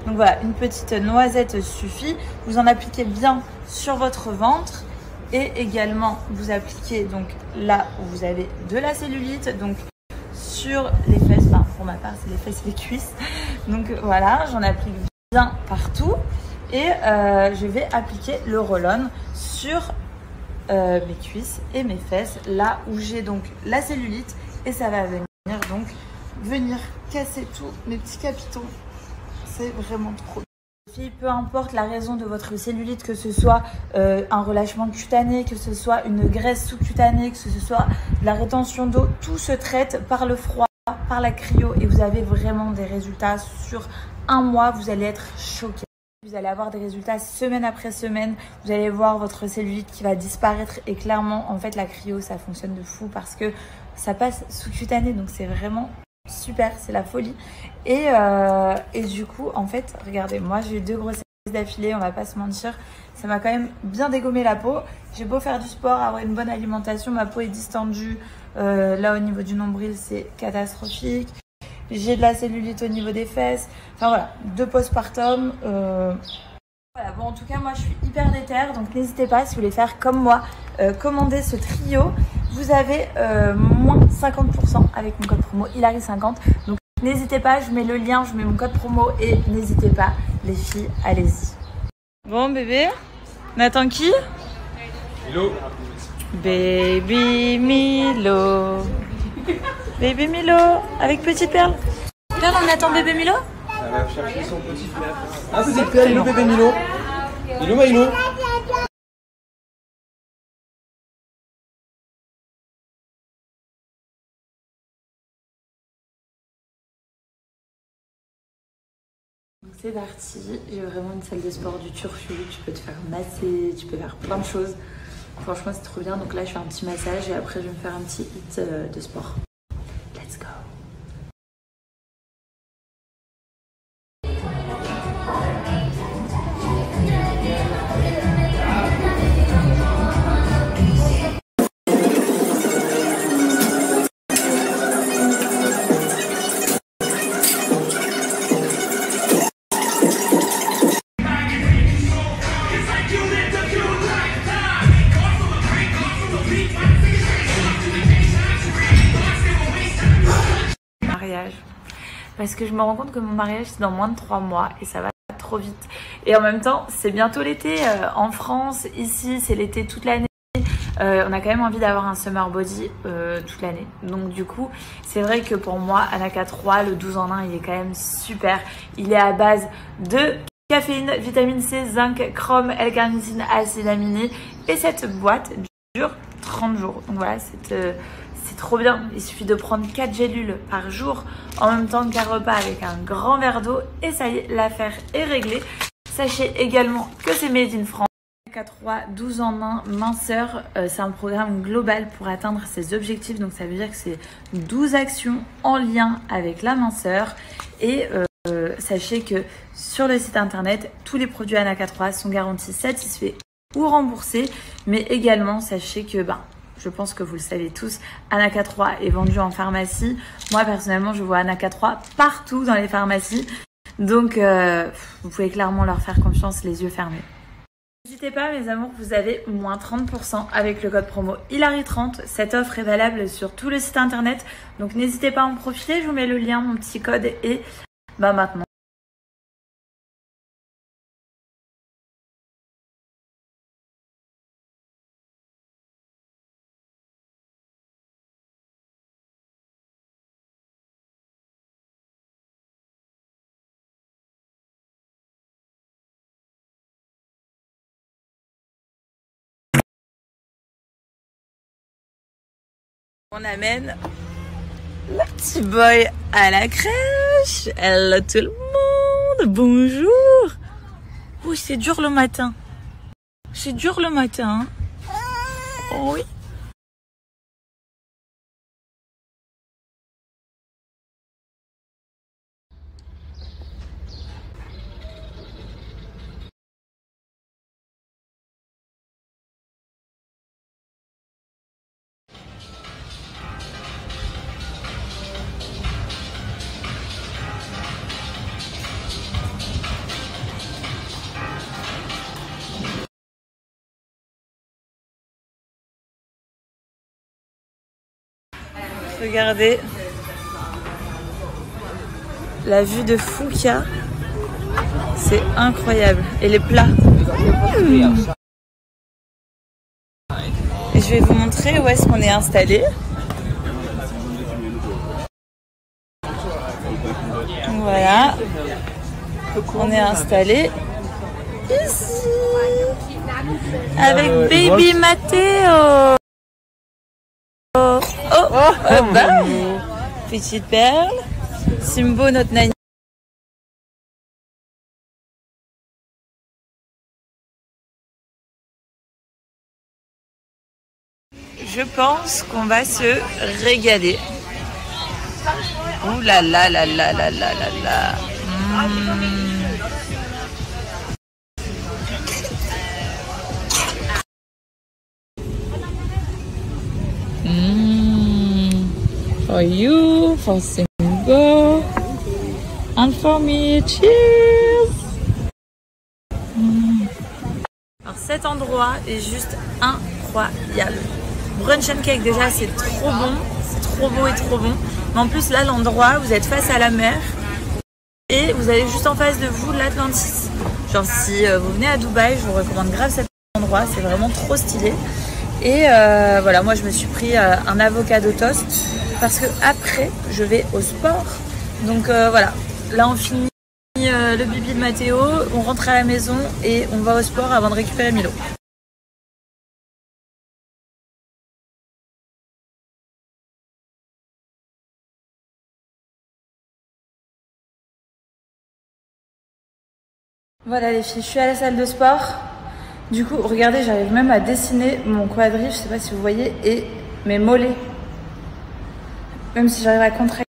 Donc voilà, une petite noisette suffit. Vous en appliquez bien sur votre ventre et également vous appliquez donc là où vous avez de la cellulite, donc sur les fesses, enfin pour ma part c'est les fesses et les cuisses. Donc voilà, j'en applique bien partout et je vais appliquer le roll-on sur mes cuisses et mes fesses, là où j'ai donc la cellulite et ça va venir casser tous mes petits capitaux. C'est vraiment trop. Peu importe la raison de votre cellulite, que ce soit un relâchement cutané, que ce soit une graisse sous-cutanée, que ce soit de la rétention d'eau, tout se traite par le froid, par la cryo et vous avez vraiment des résultats sur un mois, vous allez être choqués. Vous allez avoir des résultats semaine après semaine, vous allez voir votre cellulite qui va disparaître et clairement en fait la cryo ça fonctionne de fou parce que ça passe sous-cutané donc c'est vraiment super, c'est la folie. Et du coup, en fait, regardez, moi j'ai eu 2 grossesses d'affilée, on va pas se mentir. Ça m'a quand même bien dégommé la peau. J'ai beau faire du sport, avoir une bonne alimentation, ma peau est distendue. Là, au niveau du nombril, c'est catastrophique. J'ai de la cellulite au niveau des fesses. Enfin voilà, 2 postpartum. Voilà, bon, en tout cas, moi je suis hyper déter. Donc n'hésitez pas, si vous voulez faire comme moi, commander ce trio. Vous avez moins 50% avec mon code promo Hilary50. Donc n'hésitez pas, je mets le lien, je mets mon code promo et n'hésitez pas, les filles, allez-y. Bon bébé, on attend qui? Milo. Baby Milo. Bébé Milo, avec petite perle. Perle, on attend bébé Milo? Elle va chercher son petit frère. Ah, petite perle, Milo, bébé Milo. Milo, Milo. C'est parti, j'ai vraiment une salle de sport du turfu, tu peux te faire masser, tu peux faire plein de choses. Franchement c'est trop bien, donc là je fais un petit massage et après je vais me faire un petit hit de sport. Let's go! Parce que je me rends compte que mon mariage c'est dans moins de 3 mois et ça va trop vite. Et en même temps c'est bientôt l'été en France, ici c'est l'été toute l'année. On a quand même envie d'avoir un summer body toute l'année. Donc du coup c'est vrai que pour moi Anaka 3, le 12 en 1 il est quand même super. Il est à base de caféine, vitamine C, zinc, chrome, L-carnitine, acide aminé. Et cette boîte dure 30 jours. Donc voilà, c'est trop bien. Il suffit de prendre 4 gélules par jour en même temps qu'un repas avec un grand verre d'eau. Et ça y est, l'affaire est réglée. Sachez également que c'est made in France. K3, 12 en 1, minceur. C'est un programme global pour atteindre ses objectifs. Donc ça veut dire que c'est 12 actions en lien avec la minceur. Et sachez que sur le site internet, tous les produits Anaka 3 sont garantis satisfaits ou remboursés. Mais également, sachez que je pense que vous le savez tous, Anaka 3 est vendu en pharmacie. Moi, personnellement, je vois Anaka 3 partout dans les pharmacies. Donc, vous pouvez clairement leur faire confiance les yeux fermés. N'hésitez pas, mes amours, vous avez moins 30% avec le code promo Hilary30. Cette offre est valable sur tout le site internet. Donc, n'hésitez pas à en profiter. Je vous mets le lien, mon petit code. Et maintenant. On amène le petit boy à la crèche. Hello tout le monde, bonjour. Oui, c'est dur le matin. C'est dur le matin. Oh oui. Regardez la vue de Foukia, c'est incroyable. Et les plats. Et je vais vous montrer où est-ce qu'on est installé. Voilà, on est installé ici avec Baby Matteo. Bah, petite perle, Simbo notre nanny. Je pense qu'on va se régaler. Ouh là là là là là là là là. For you, for Simbo, and for me, cheers! Alors cet endroit est juste incroyable. Brunch and cake déjà c'est trop bon, c'est trop beau et trop bon. Mais en plus là l'endroit, vous êtes face à la mer et vous avez juste en face de vous l'Atlantis. Genre si vous venez à Dubaï, je vous recommande grave cet endroit, c'est vraiment trop stylé. Et voilà, moi je me suis pris un avocado toast parce que après je vais au sport. Donc voilà, là on finit le bibi de Matteo, on rentre à la maison et on va au sport avant de récupérer Milo. Voilà les filles, je suis à la salle de sport. Du coup, regardez, j'arrive même à dessiner mon quadril, je sais pas si vous voyez, et mes mollets. Même si j'arrive à contracter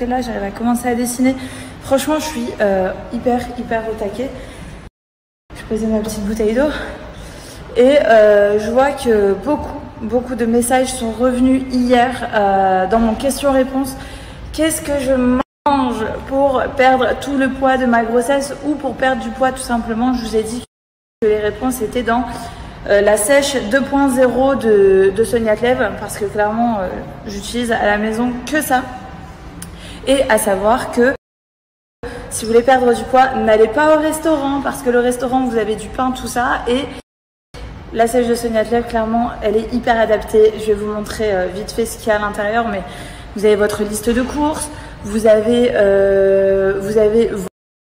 là, j'arrive à commencer à dessiner. Franchement, je suis hyper au taquet. Je posais ma petite bouteille d'eau. Et je vois que beaucoup de messages sont revenus hier dans mon question-réponse. Qu'est-ce que je mange pour perdre tout le poids de ma grossesse ou pour perdre du poids tout simplement? Je vous ai dit que les réponses étaient dans la sèche 2.0 de Sonia Clèves parce que clairement j'utilise à la maison que ça. Et à savoir que si vous voulez perdre du poids, n'allez pas au restaurant parce que le restaurant vous avez du pain, tout ça. Et la sèche de Sonia Clèves, clairement, elle est hyper adaptée. Je vais vous montrer vite fait ce qu'il y a à l'intérieur, mais vous avez votre liste de courses, vous avez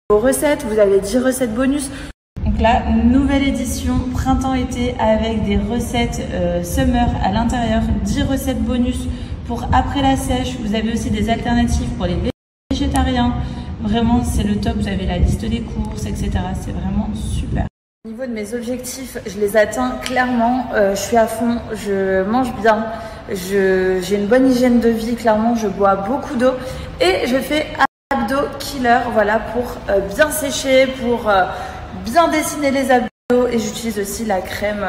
vos recettes, vous avez 10 recettes bonus. Donc là, nouvelle édition printemps-été avec des recettes summer à l'intérieur, 10 recettes bonus pour après la sèche. Vous avez aussi des alternatives pour les végétariens. Vraiment, c'est le top. Vous avez la liste des courses, etc. C'est vraiment super. Au niveau de mes objectifs, je les atteins clairement. Je suis à fond, je mange bien, j'ai une bonne hygiène de vie. Clairement, je bois beaucoup d'eau et je fais abdo killer. Voilà, pour bien sécher, pour bien dessiner les abdos, et j'utilise aussi la crème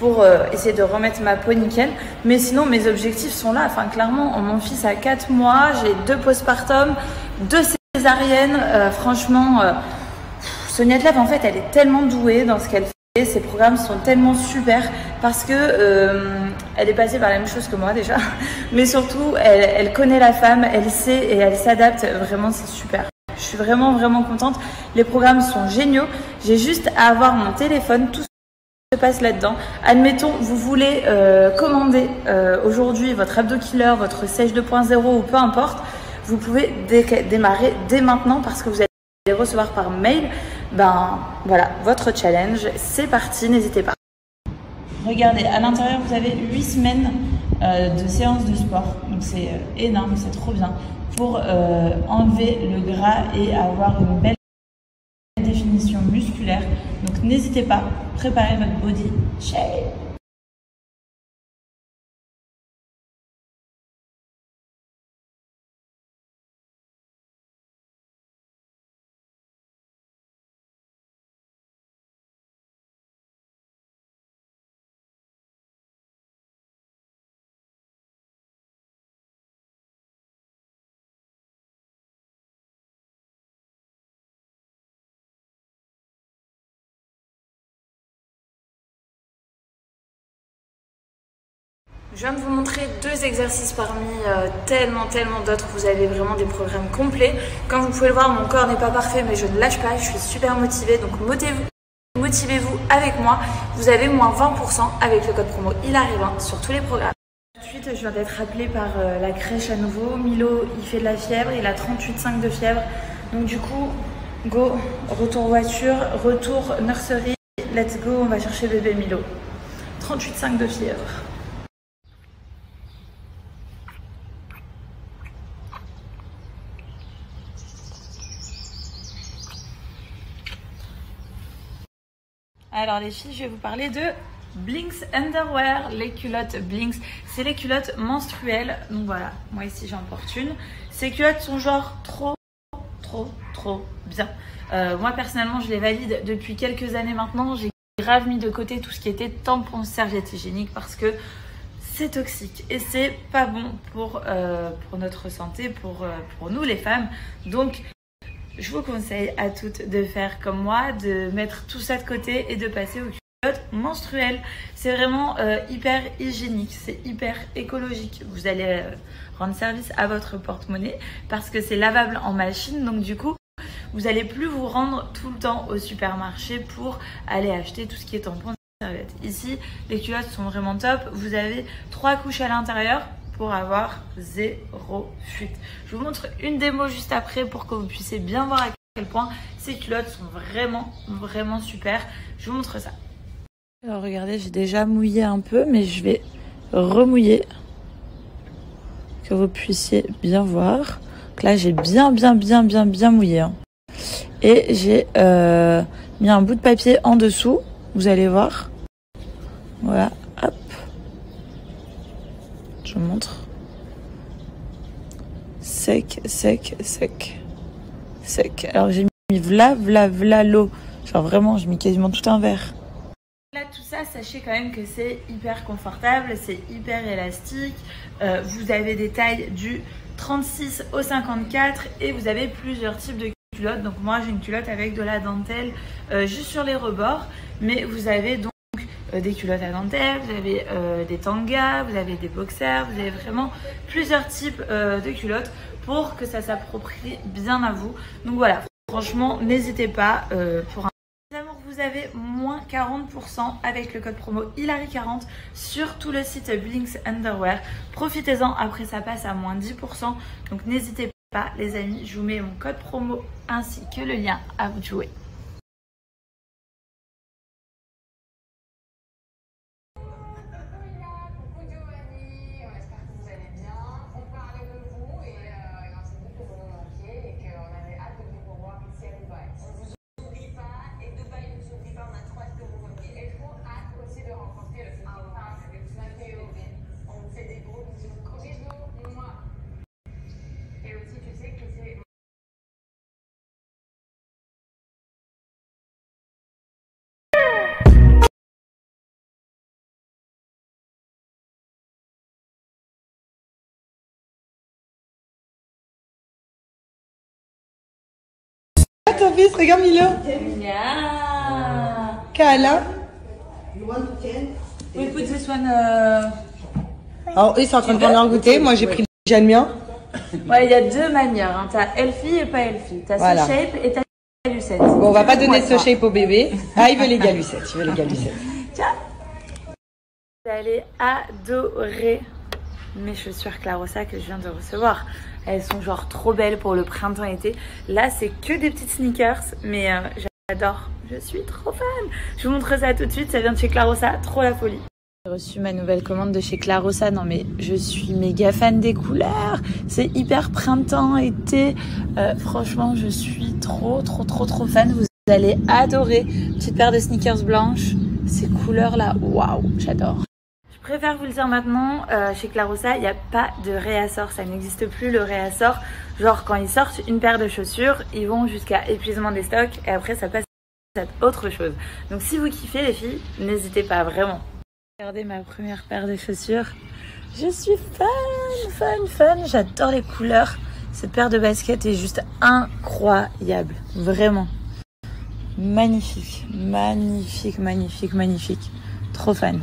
pour essayer de remettre ma peau nickel. Mais sinon mes objectifs sont là. Enfin clairement, mon fils a 4 mois, j'ai 2 postpartum, 2 césariennes. Franchement, Sonia Clèves en fait elle est tellement douée dans ce qu'elle fait. Ses programmes sont tellement super parce que elle est passée par la même chose que moi déjà. Mais surtout elle connaît la femme, elle sait et elle s'adapte. Vraiment c'est super. Je suis vraiment contente. Les programmes sont géniaux. J'ai juste à avoir mon téléphone. Tout se passe là-dedans. Admettons, vous voulez commander aujourd'hui votre abdo killer, votre sèche 2.0 ou peu importe. Vous pouvez démarrer dès maintenant parce que vous allez recevoir par mail. Ben voilà, votre challenge. C'est parti, n'hésitez pas. Regardez, à l'intérieur, vous avez 8 semaines de séances de sport. Donc c'est énorme, c'est trop bien pour enlever le gras et avoir une belle définition musculaire. Donc n'hésitez pas, préparez votre body shape. Je viens de vous montrer 2 exercices parmi tellement d'autres. Vous avez vraiment des programmes complets. Comme vous pouvez le voir, mon corps n'est pas parfait, mais je ne lâche pas. Je suis super motivée, donc motivez-vous avec moi. Vous avez moins 20% avec le code promo Hilary20 sur tous les programmes. Ensuite, je viens d'être appelée par la crèche à nouveau. Milo, il fait de la fièvre, il a 38,5 de fièvre. Donc du coup, go, retour voiture, retour nursery. Let's go, on va chercher bébé Milo. 38,5 de fièvre. Alors les filles, je vais vous parler de Blinks Underwear, les culottes Blinks. C'est les culottes menstruelles. Donc voilà, moi ici j'en porte une. Ces culottes sont genre trop bien. Moi personnellement, je les valide depuis quelques années maintenant. J'ai grave mis de côté tout ce qui était tampons, serviettes hygiéniques parce que c'est toxique et c'est pas bon pour notre santé, pour nous les femmes. Donc je vous conseille à toutes de faire comme moi, de mettre tout ça de côté et de passer aux culottes menstruelles. C'est vraiment hyper hygiénique, c'est hyper écologique. Vous allez rendre service à votre porte-monnaie parce que c'est lavable en machine. Donc du coup, vous n'allez plus vous rendre tout le temps au supermarché pour aller acheter tout ce qui est tampons et serviettes. Ici, les culottes sont vraiment top. Vous avez 3 couches à l'intérieur pour avoir 0 fuite. Je vous montre une démo juste après pour que vous puissiez bien voir à quel point ces culottes sont vraiment super. Je vous montre ça. Alors regardez, j'ai déjà mouillé un peu, mais je vais remouiller que vous puissiez bien voir. Donc là, j'ai bien mouillé. Hein. Et j'ai mis un bout de papier en dessous. Vous allez voir. Voilà, hop. Je vous montre. Sec. Alors j'ai mis v'là l'eau. Genre vraiment, j'ai mis quasiment tout un verre. Là, tout ça, sachez quand même que c'est hyper confortable, c'est hyper élastique. Vous avez des tailles du 36 au 54 et vous avez plusieurs types de culottes. Donc moi, j'ai une culotte avec de la dentelle juste sur les rebords. Mais vous avez donc des culottes à dentelle, vous avez des tangas, vous avez des boxers, vous avez vraiment plusieurs types de culottes pour que ça s'approprie bien à vous. Donc voilà, franchement, n'hésitez pas pour un amour, vous avez moins 40% avec le code promo Hilary40 sur tout le site Blinks Underwear. Profitez-en, après ça passe à moins 10%. Donc n'hésitez pas les amis, je vous mets mon code promo ainsi que le lien à vous de jouer. Ton fils, regarde Milo. Yeah. Câlin. We put this one. Alors eux ils sont en train de prendre un goûter. Moi j'ai pris déjà le mien. Ouais, il y a 2 manières. Hein. T'as Elfie et pas Elfie. T'as Voilà. ce shape et t'as Lucette. Bon, on va pas donner ce shape au bébé. Ah, il veut les galucettes. Tiens. Vous allez adorer mes chaussures Clarossa que je viens de recevoir. Elles sont genre trop belles pour le printemps-été. Là, c'est que des petites sneakers, mais j'adore. Je suis trop fan. Je vous montre ça tout de suite. Ça vient de chez Clarossa. Trop la folie. J'ai reçu ma nouvelle commande de chez Clarosa. Non mais je suis méga fan des couleurs. C'est hyper printemps, été. Franchement, je suis trop fan. Vous allez adorer. Petite paire de sneakers blanches. Ces couleurs là, waouh, j'adore. Je préfère vous le dire maintenant, chez Clarosa, il n'y a pas de réassort. Ça n'existe plus le réassort. Genre quand ils sortent une paire de chaussures, ils vont jusqu'à épuisement des stocks et après ça passe à autre chose. Donc si vous kiffez les filles, n'hésitez pas vraiment. Regardez ma première paire de chaussures. Je suis fan. J'adore les couleurs. Cette paire de baskets est juste incroyable. Vraiment. Magnifique. Trop fan.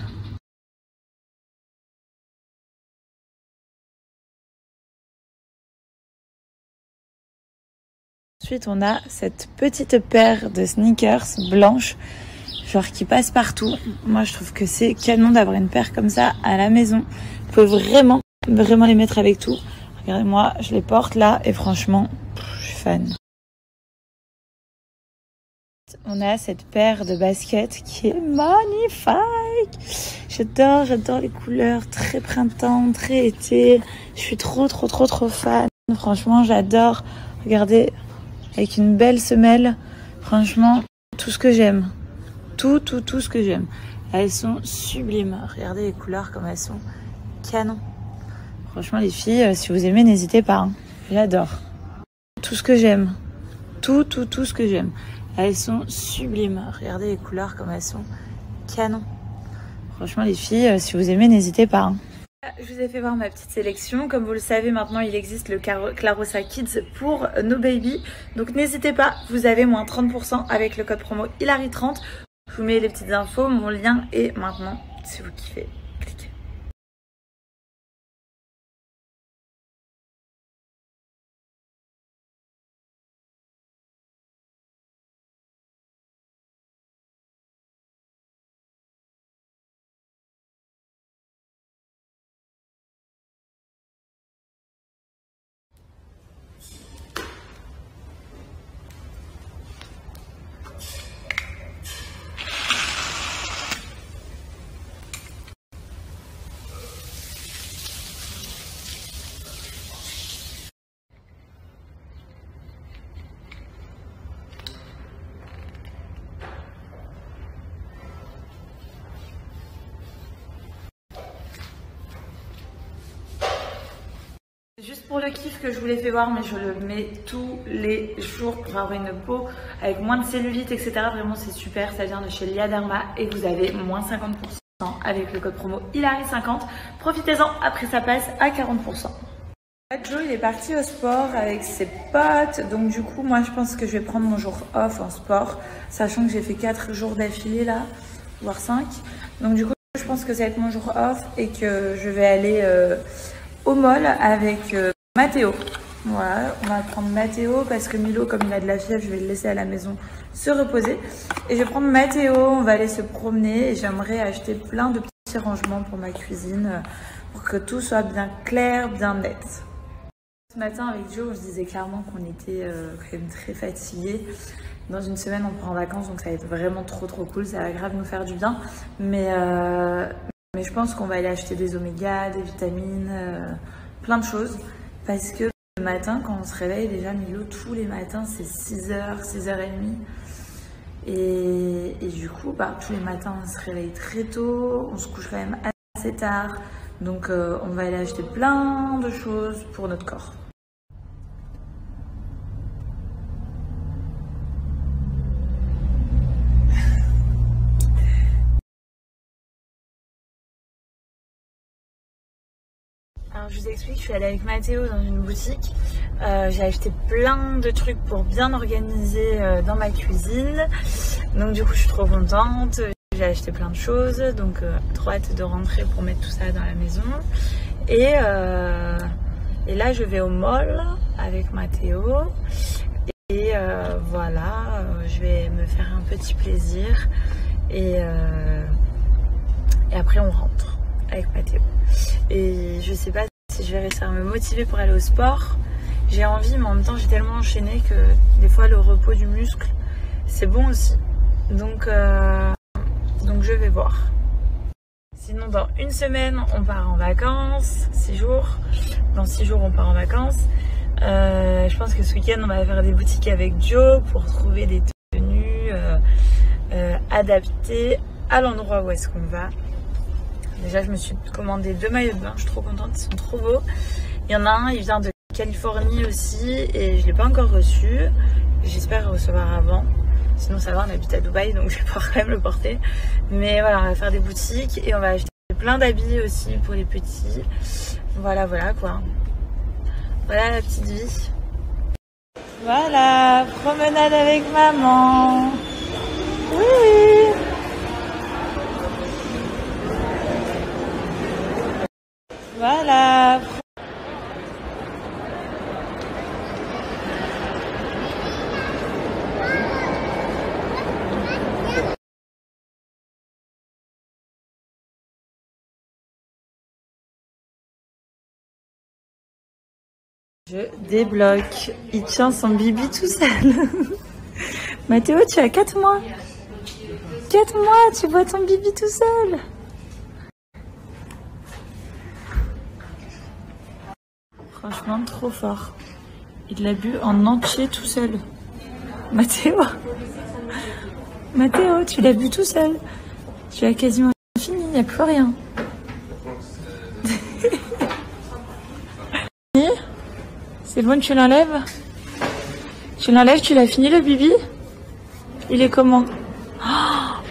Ensuite, on a cette petite paire de sneakers blanches. Genre qui passe partout. Moi je trouve que c'est canon d'avoir une paire comme ça à la maison. Vous pouvez vraiment les mettre avec tout. Regardez-moi, je les porte là et franchement, je suis fan. On a cette paire de baskets qui est magnifique. J'adore les couleurs, très printemps, très été. Je suis trop fan. Franchement, j'adore. Regardez, avec une belle semelle. Franchement, tout ce que j'aime. Tout ce que j'aime. Elles sont sublimes. Regardez les couleurs comme elles sont canon. Franchement les filles, si vous aimez, n'hésitez pas. Hein. J'adore. Tout ce que j'aime. Tout ce que j'aime. Elles sont sublimes. Regardez les couleurs comme elles sont canon. Franchement les filles, si vous aimez, n'hésitez pas. Hein. Je vous ai fait voir ma petite sélection. Comme vous le savez, maintenant il existe le Clarosa Kids pour nos babies. Donc n'hésitez pas, vous avez moins 30% avec le code promo Hilary30. Je vous mets les petites infos, mon lien et maintenant, si vous kiffez, cliquez. Juste pour le kiff que je vous l'ai fait voir, mais je le mets tous les jours pour avoir une peau avec moins de cellulite, etc. Vraiment c'est super, ça vient de chez Liaderma et vous avez moins 50% avec le code promo Hilary50. Profitez-en, après ça passe à 40%. Joe il est parti au sport avec ses potes, donc du coup moi je pense que je vais prendre mon jour off en sport, sachant que j'ai fait 4 jours d'affilée là, voire 5. Donc du coup je pense que ça va être mon jour off et que je vais aller au mall avec Mathéo. Voilà, on va prendre Mathéo parce que Milo, comme il a de la fièvre, je vais le laisser à la maison se reposer. Et je vais prendre Mathéo, on va aller se promener et j'aimerais acheter plein de petits rangements pour ma cuisine pour que tout soit bien clair, bien net. Ce matin avec Joe, on se disait clairement qu'on était quand même très fatigués. Dans une semaine, on part en vacances, donc ça va être vraiment trop cool. Ça va grave nous faire du bien. Mais je pense qu'on va aller acheter des omégas, des vitamines, plein de choses. Parce que le matin, quand on se réveille, déjà Milo, tous les matins, c'est 6h, 6h30. Et du coup, tous les matins, on se réveille très tôt. On se couche quand même assez tard. Donc, on va aller acheter plein de choses pour notre corps. Alors je vous explique, je suis allée avec Mathéo dans une boutique, j'ai acheté plein de trucs pour bien organiser dans ma cuisine, donc du coup je suis trop contente, j'ai acheté plein de choses, donc trop hâte de rentrer pour mettre tout ça dans la maison. Et là je vais au mall avec Mathéo et voilà, je vais me faire un petit plaisir et après on rentre avec Mathéo. Et je sais pas si je vais réussir à me motiver pour aller au sport. J'ai envie, mais en même temps j'ai tellement enchaîné que des fois le repos du muscle c'est bon aussi. Donc je vais voir. Sinon, dans une semaine, on part en vacances, 6 jours. Dans 6 jours, on part en vacances. Je pense que ce week-end, on va faire des boutiques avec Joe pour trouver des tenues adaptées à l'endroit où est-ce qu'on va. Déjà, je me suis commandé 2 maillots de bain, je suis trop contente, ils sont trop beaux. Il y en a un, il vient de Californie aussi et je ne l'ai pas encore reçu. J'espère recevoir avant. Sinon, ça va, on habite à Dubaï, donc je vais pouvoir quand même le porter. Mais voilà, on va faire des boutiques et on va acheter plein d'habits aussi pour les petits. Voilà, voilà quoi. Voilà la petite vie. Voilà, promenade avec maman. Oui. Voilà. Je débloque. Il tient son bibi tout seul. Mathéo, tu as 4 mois. 4 mois, tu vois ton bibi tout seul. Franchement, trop fort. Il l'a bu en entier tout seul. Mathéo. Mathéo, tu l'as bu tout seul. Tu as quasiment fini, il n'y a plus rien. C'est bon, tu l'enlèves? Tu l'enlèves, tu l'as fini le bibi? Il est comment?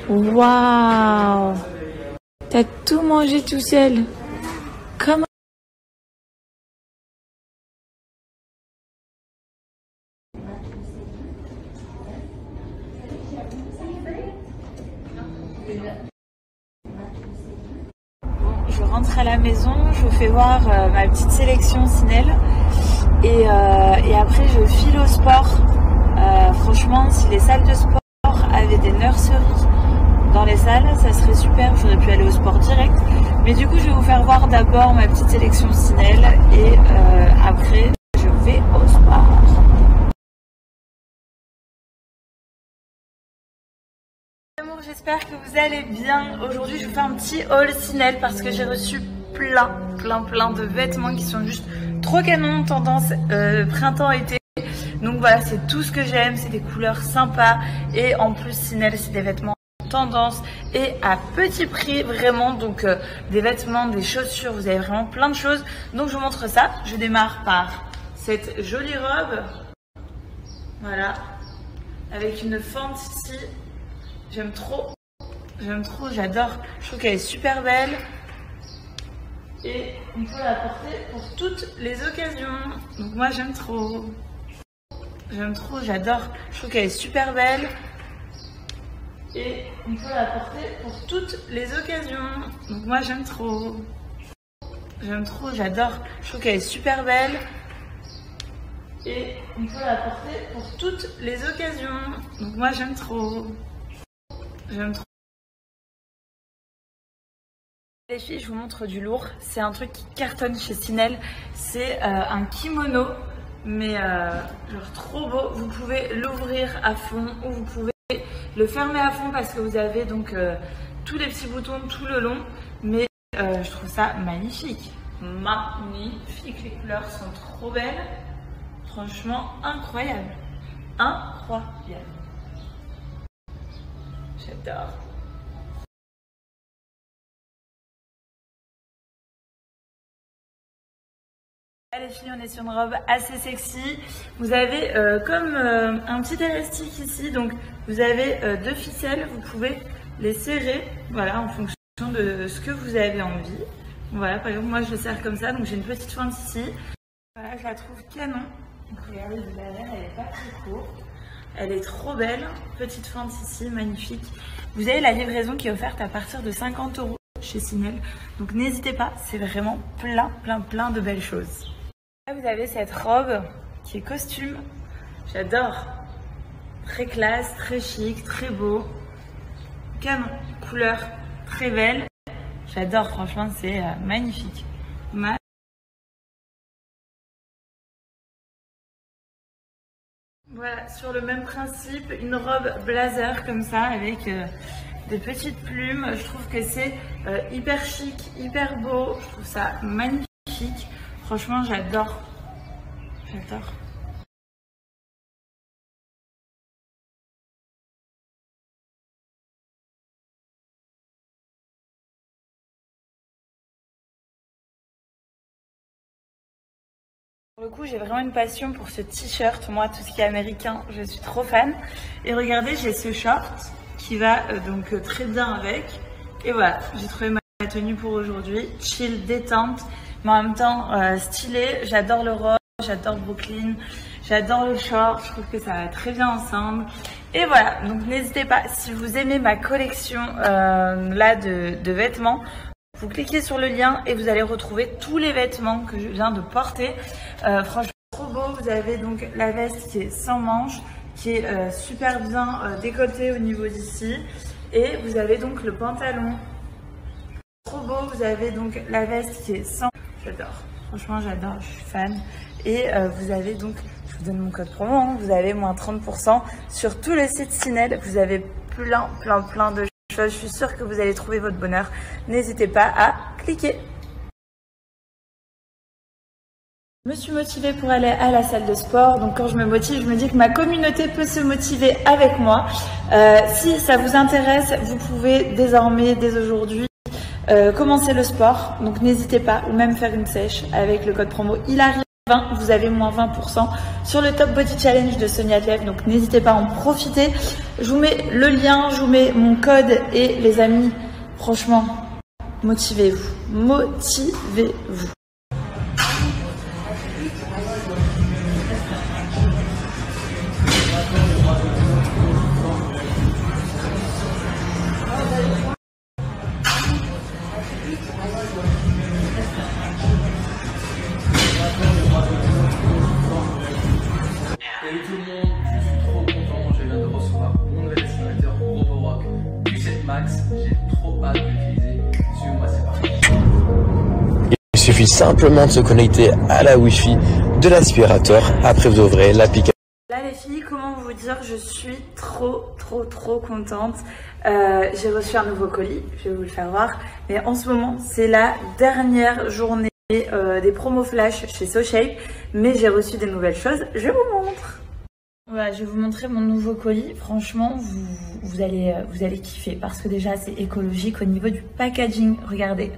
Waouh! T'as tout mangé tout seul. Comment? Je rentre à la maison, je vous fais voir ma petite sélection Sinel et après je file au sport. Franchement, si les salles de sport avaient des nurseries dans les salles, ça serait super, j'aurais pu aller au sport direct. Mais du coup, je vais vous faire voir d'abord ma petite sélection Sinel et après je vais au sport. J'espère que vous allez bien. Aujourd'hui, je vous fais un petit haul Sinel parce que j'ai reçu plein de vêtements qui sont juste trop canon, tendance printemps-été. Donc voilà, c'est tout ce que j'aime, c'est des couleurs sympas et en plus Sinel, c'est des vêtements tendance et à petit prix vraiment. Donc des vêtements, des chaussures, vous avez vraiment plein de choses. Donc je vous montre ça. Je démarre par cette jolie robe. Voilà, avec une fente ici. J'aime trop, j'adore. Je trouve qu'elle est super belle et on peut la porter pour toutes les occasions. Donc moi j'aime trop, j'adore. Je trouve qu'elle est super belle et on peut la porter pour toutes les occasions. Donc moi j'aime trop, j'adore. Je trouve qu'elle est super belle et on peut la porter pour toutes les occasions. Donc moi j'aime trop. Les filles, je vous montre du lourd. C'est un truc qui cartonne chez Sinel. C'est un kimono, mais genre trop beau. Vous pouvez l'ouvrir à fond ou vous pouvez le fermer à fond parce que vous avez donc tous les petits boutons tout le long. Mais je trouve ça magnifique. Magnifique. Les couleurs sont trop belles. Franchement, incroyable. Incroyable. J'adore. Les filles, on est sur une robe assez sexy. Vous avez comme un petit élastique ici, donc vous avez 2 ficelles, vous pouvez les serrer, voilà, en fonction de ce que vous avez envie. Voilà, par exemple, moi je le serre comme ça, donc j'ai une petite fente ici. Voilà, je la trouve canon. Donc regardez, de derrière, elle est pas très courte. Elle est trop belle, petite fente ici, magnifique. Vous avez la livraison qui est offerte à partir de 50 € chez Sinel. Donc n'hésitez pas, c'est vraiment plein de belles choses. Là, vous avez cette robe qui est costume. J'adore. Très classe, très chic, très beau. Canon, couleur très belle. J'adore, franchement, c'est magnifique. Voilà, sur le même principe, une robe blazer comme ça avec des petites plumes. Je trouve que c'est hyper chic, hyper beau. Je trouve ça magnifique. Franchement, j'adore. J'adore. Pour le coup, j'ai vraiment une passion pour ce t-shirt. Moi, tout ce qui est américain, je suis trop fan. Et regardez, j'ai ce short qui va donc très bien avec. Et voilà, j'ai trouvé ma tenue pour aujourd'hui. Chill, détente, mais en même temps stylé. J'adore le rose, j'adore Brooklyn, j'adore le short. Je trouve que ça va très bien ensemble. Et voilà, donc n'hésitez pas, si vous aimez ma collection là de vêtements, vous cliquez sur le lien et vous allez retrouver tous les vêtements que je viens de porter. Franchement, trop beau. Vous avez donc la veste qui est sans manches, qui est super bien décolletée au niveau d'ici. Et vous avez donc le pantalon. Trop beau. Vous avez donc la veste qui est sans... J'adore. Franchement, j'adore. Je suis fan. Et vous avez donc, je vous donne mon code promo, hein, vous avez moins 30% sur tout le site Sinel. Vous avez plein de choses. Je suis sûre que vous allez trouver votre bonheur. N'hésitez pas à cliquer. Je me suis motivée pour aller à la salle de sport. Donc quand je me motive, je me dis que ma communauté peut se motiver avec moi. Si ça vous intéresse, vous pouvez désormais, dès aujourd'hui, commencer le sport. Donc n'hésitez pas, ou même faire une sèche avec le code promo Hilary20. Vous avez moins 20% sur le Top Body Challenge de Sonia Tlev. Donc n'hésitez pas à en profiter. Je vous mets le lien, je vous mets mon code. Et les amis, franchement, motivez-vous. Motivez-vous. Salut tout le monde, je suis trop content, je viens de recevoir mon nouvel aspirateur Roborock Q7 Max, j'ai trop hâte d'utiliser, suivez-moi, c'est parti. Il suffit simplement de se connecter à la Wi-Fi de l'aspirateur, après vous ouvrez l'application. Là les filles, comment vous dire, je suis trop contente. J'ai reçu un nouveau colis, je vais vous le faire voir, mais en ce moment c'est la dernière journée des promos flash chez SoShape, mais j'ai reçu des nouvelles choses, je vous montre. Voilà, je vais vous montrer mon nouveau colis. Franchement, vous allez kiffer parce que déjà c'est écologique au niveau du packaging, regardez.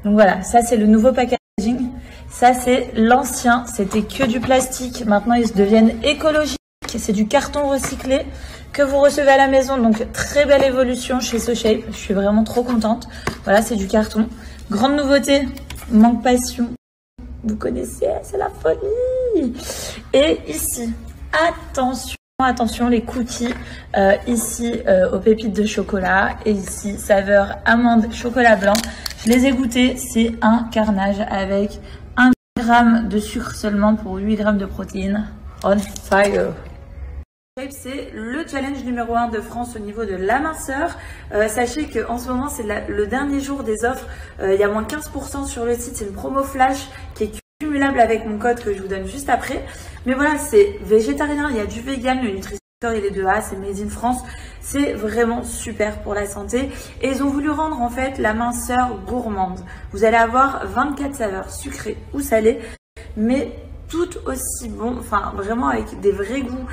Donc voilà, ça c'est le nouveau packaging, ça c'est l'ancien, c'était que du plastique, maintenant ils deviennent écologiques, c'est du carton recyclé que vous recevez à la maison, donc très belle évolution chez SoShape, je suis vraiment trop contente. Voilà, c'est du carton. Grande nouveauté, manque passion, vous connaissez, c'est la folie. Et ici, attention les cookies, ici aux pépites de chocolat et ici saveur amande chocolat blanc. Je les ai goûtés, c'est un carnage avec 1 g de sucre seulement pour 8 g de protéines. On fire. C'est le challenge numéro 1 de France au niveau de la minceur. Sachez qu'en ce moment, c'est le dernier jour des offres. Il y a moins 15% sur le site. C'est une promo flash qui est cumulable avec mon code que je vous donne juste après. Mais voilà, c'est végétarien. Il y a du vegan. Le nutriteur, il est de A. C'est made in France. C'est vraiment super pour la santé. Et ils ont voulu rendre en fait la minceur gourmande. Vous allez avoir 24 saveurs sucrées ou salées. Mais tout aussi bon, enfin vraiment avec des vrais goûts.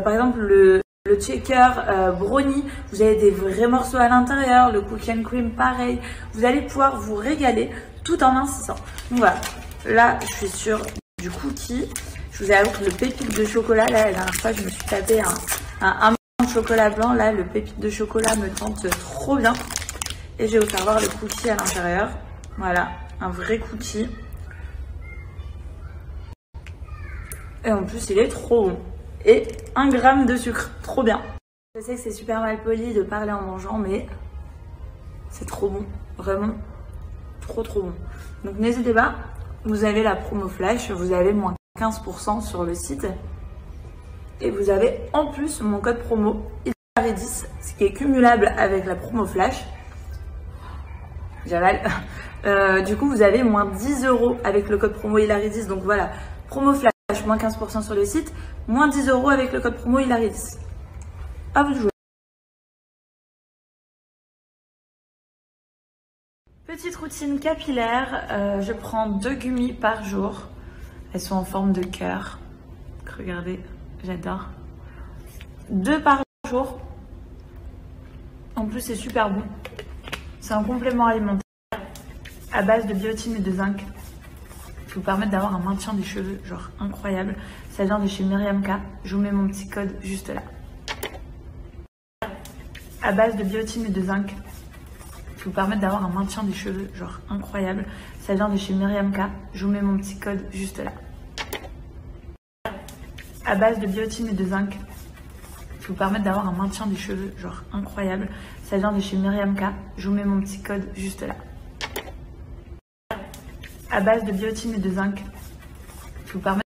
Par exemple le checker brownie, vous avez des vrais morceaux à l'intérieur, le cookie and cream pareil, vous allez pouvoir vous régaler tout en mincissant. Donc voilà, là je suis sur du cookie, je vous avoue que le pépite de chocolat, là la dernière fois je me suis tapé un chocolat blanc, là le pépite de chocolat me tente trop bien. Et je vais vous faire voir le cookie à l'intérieur, voilà, un vrai cookie. Et en plus, il est trop bon. Et 1 g de sucre, trop bien. Je sais que c'est super mal poli de parler en mangeant, mais c'est trop bon. Vraiment, trop bon. Donc n'hésitez pas, vous avez la promo flash, vous avez moins 15% sur le site. Et vous avez en plus mon code promo Hilary10, ce qui est cumulable avec la promo flash. J'avale. Du coup, vous avez moins 10 € avec le code promo Hilary10. Donc voilà, promo flash. Moins 15% sur le site, moins 10 € avec le code promo Hilary10. À vous de jouer. Petite routine capillaire, je prends 2 gummies par jour. Elles sont en forme de cœur. Regardez, j'adore. 2 par jour. En plus, c'est super bon. C'est un complément alimentaire à base de biotine et de zinc qui vous permettent d'avoir un maintien des cheveux genre incroyable. Ça vient de chez Myriam K. Je vous mets mon petit code juste là. À base de biotine et de zinc qui vous permettent d'avoir un maintien des cheveux genre incroyable. Ça vient de chez Myriam K. Je vous mets mon petit code juste là. À base de biotine et de zinc qui vous permettent d'avoir un maintien des cheveux genre incroyable. Ça vient de chez Myriam K. Je vous mets mon petit code juste là. À base de biotine et de zinc qui vous permettent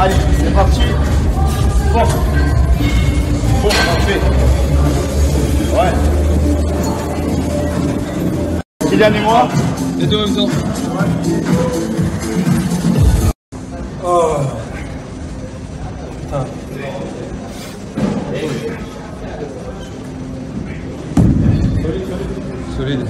Allez, c'est parti. Bon, parfait. Ouais. Kylian et moi. Les deux en même temps. Oh. Putain. Solide.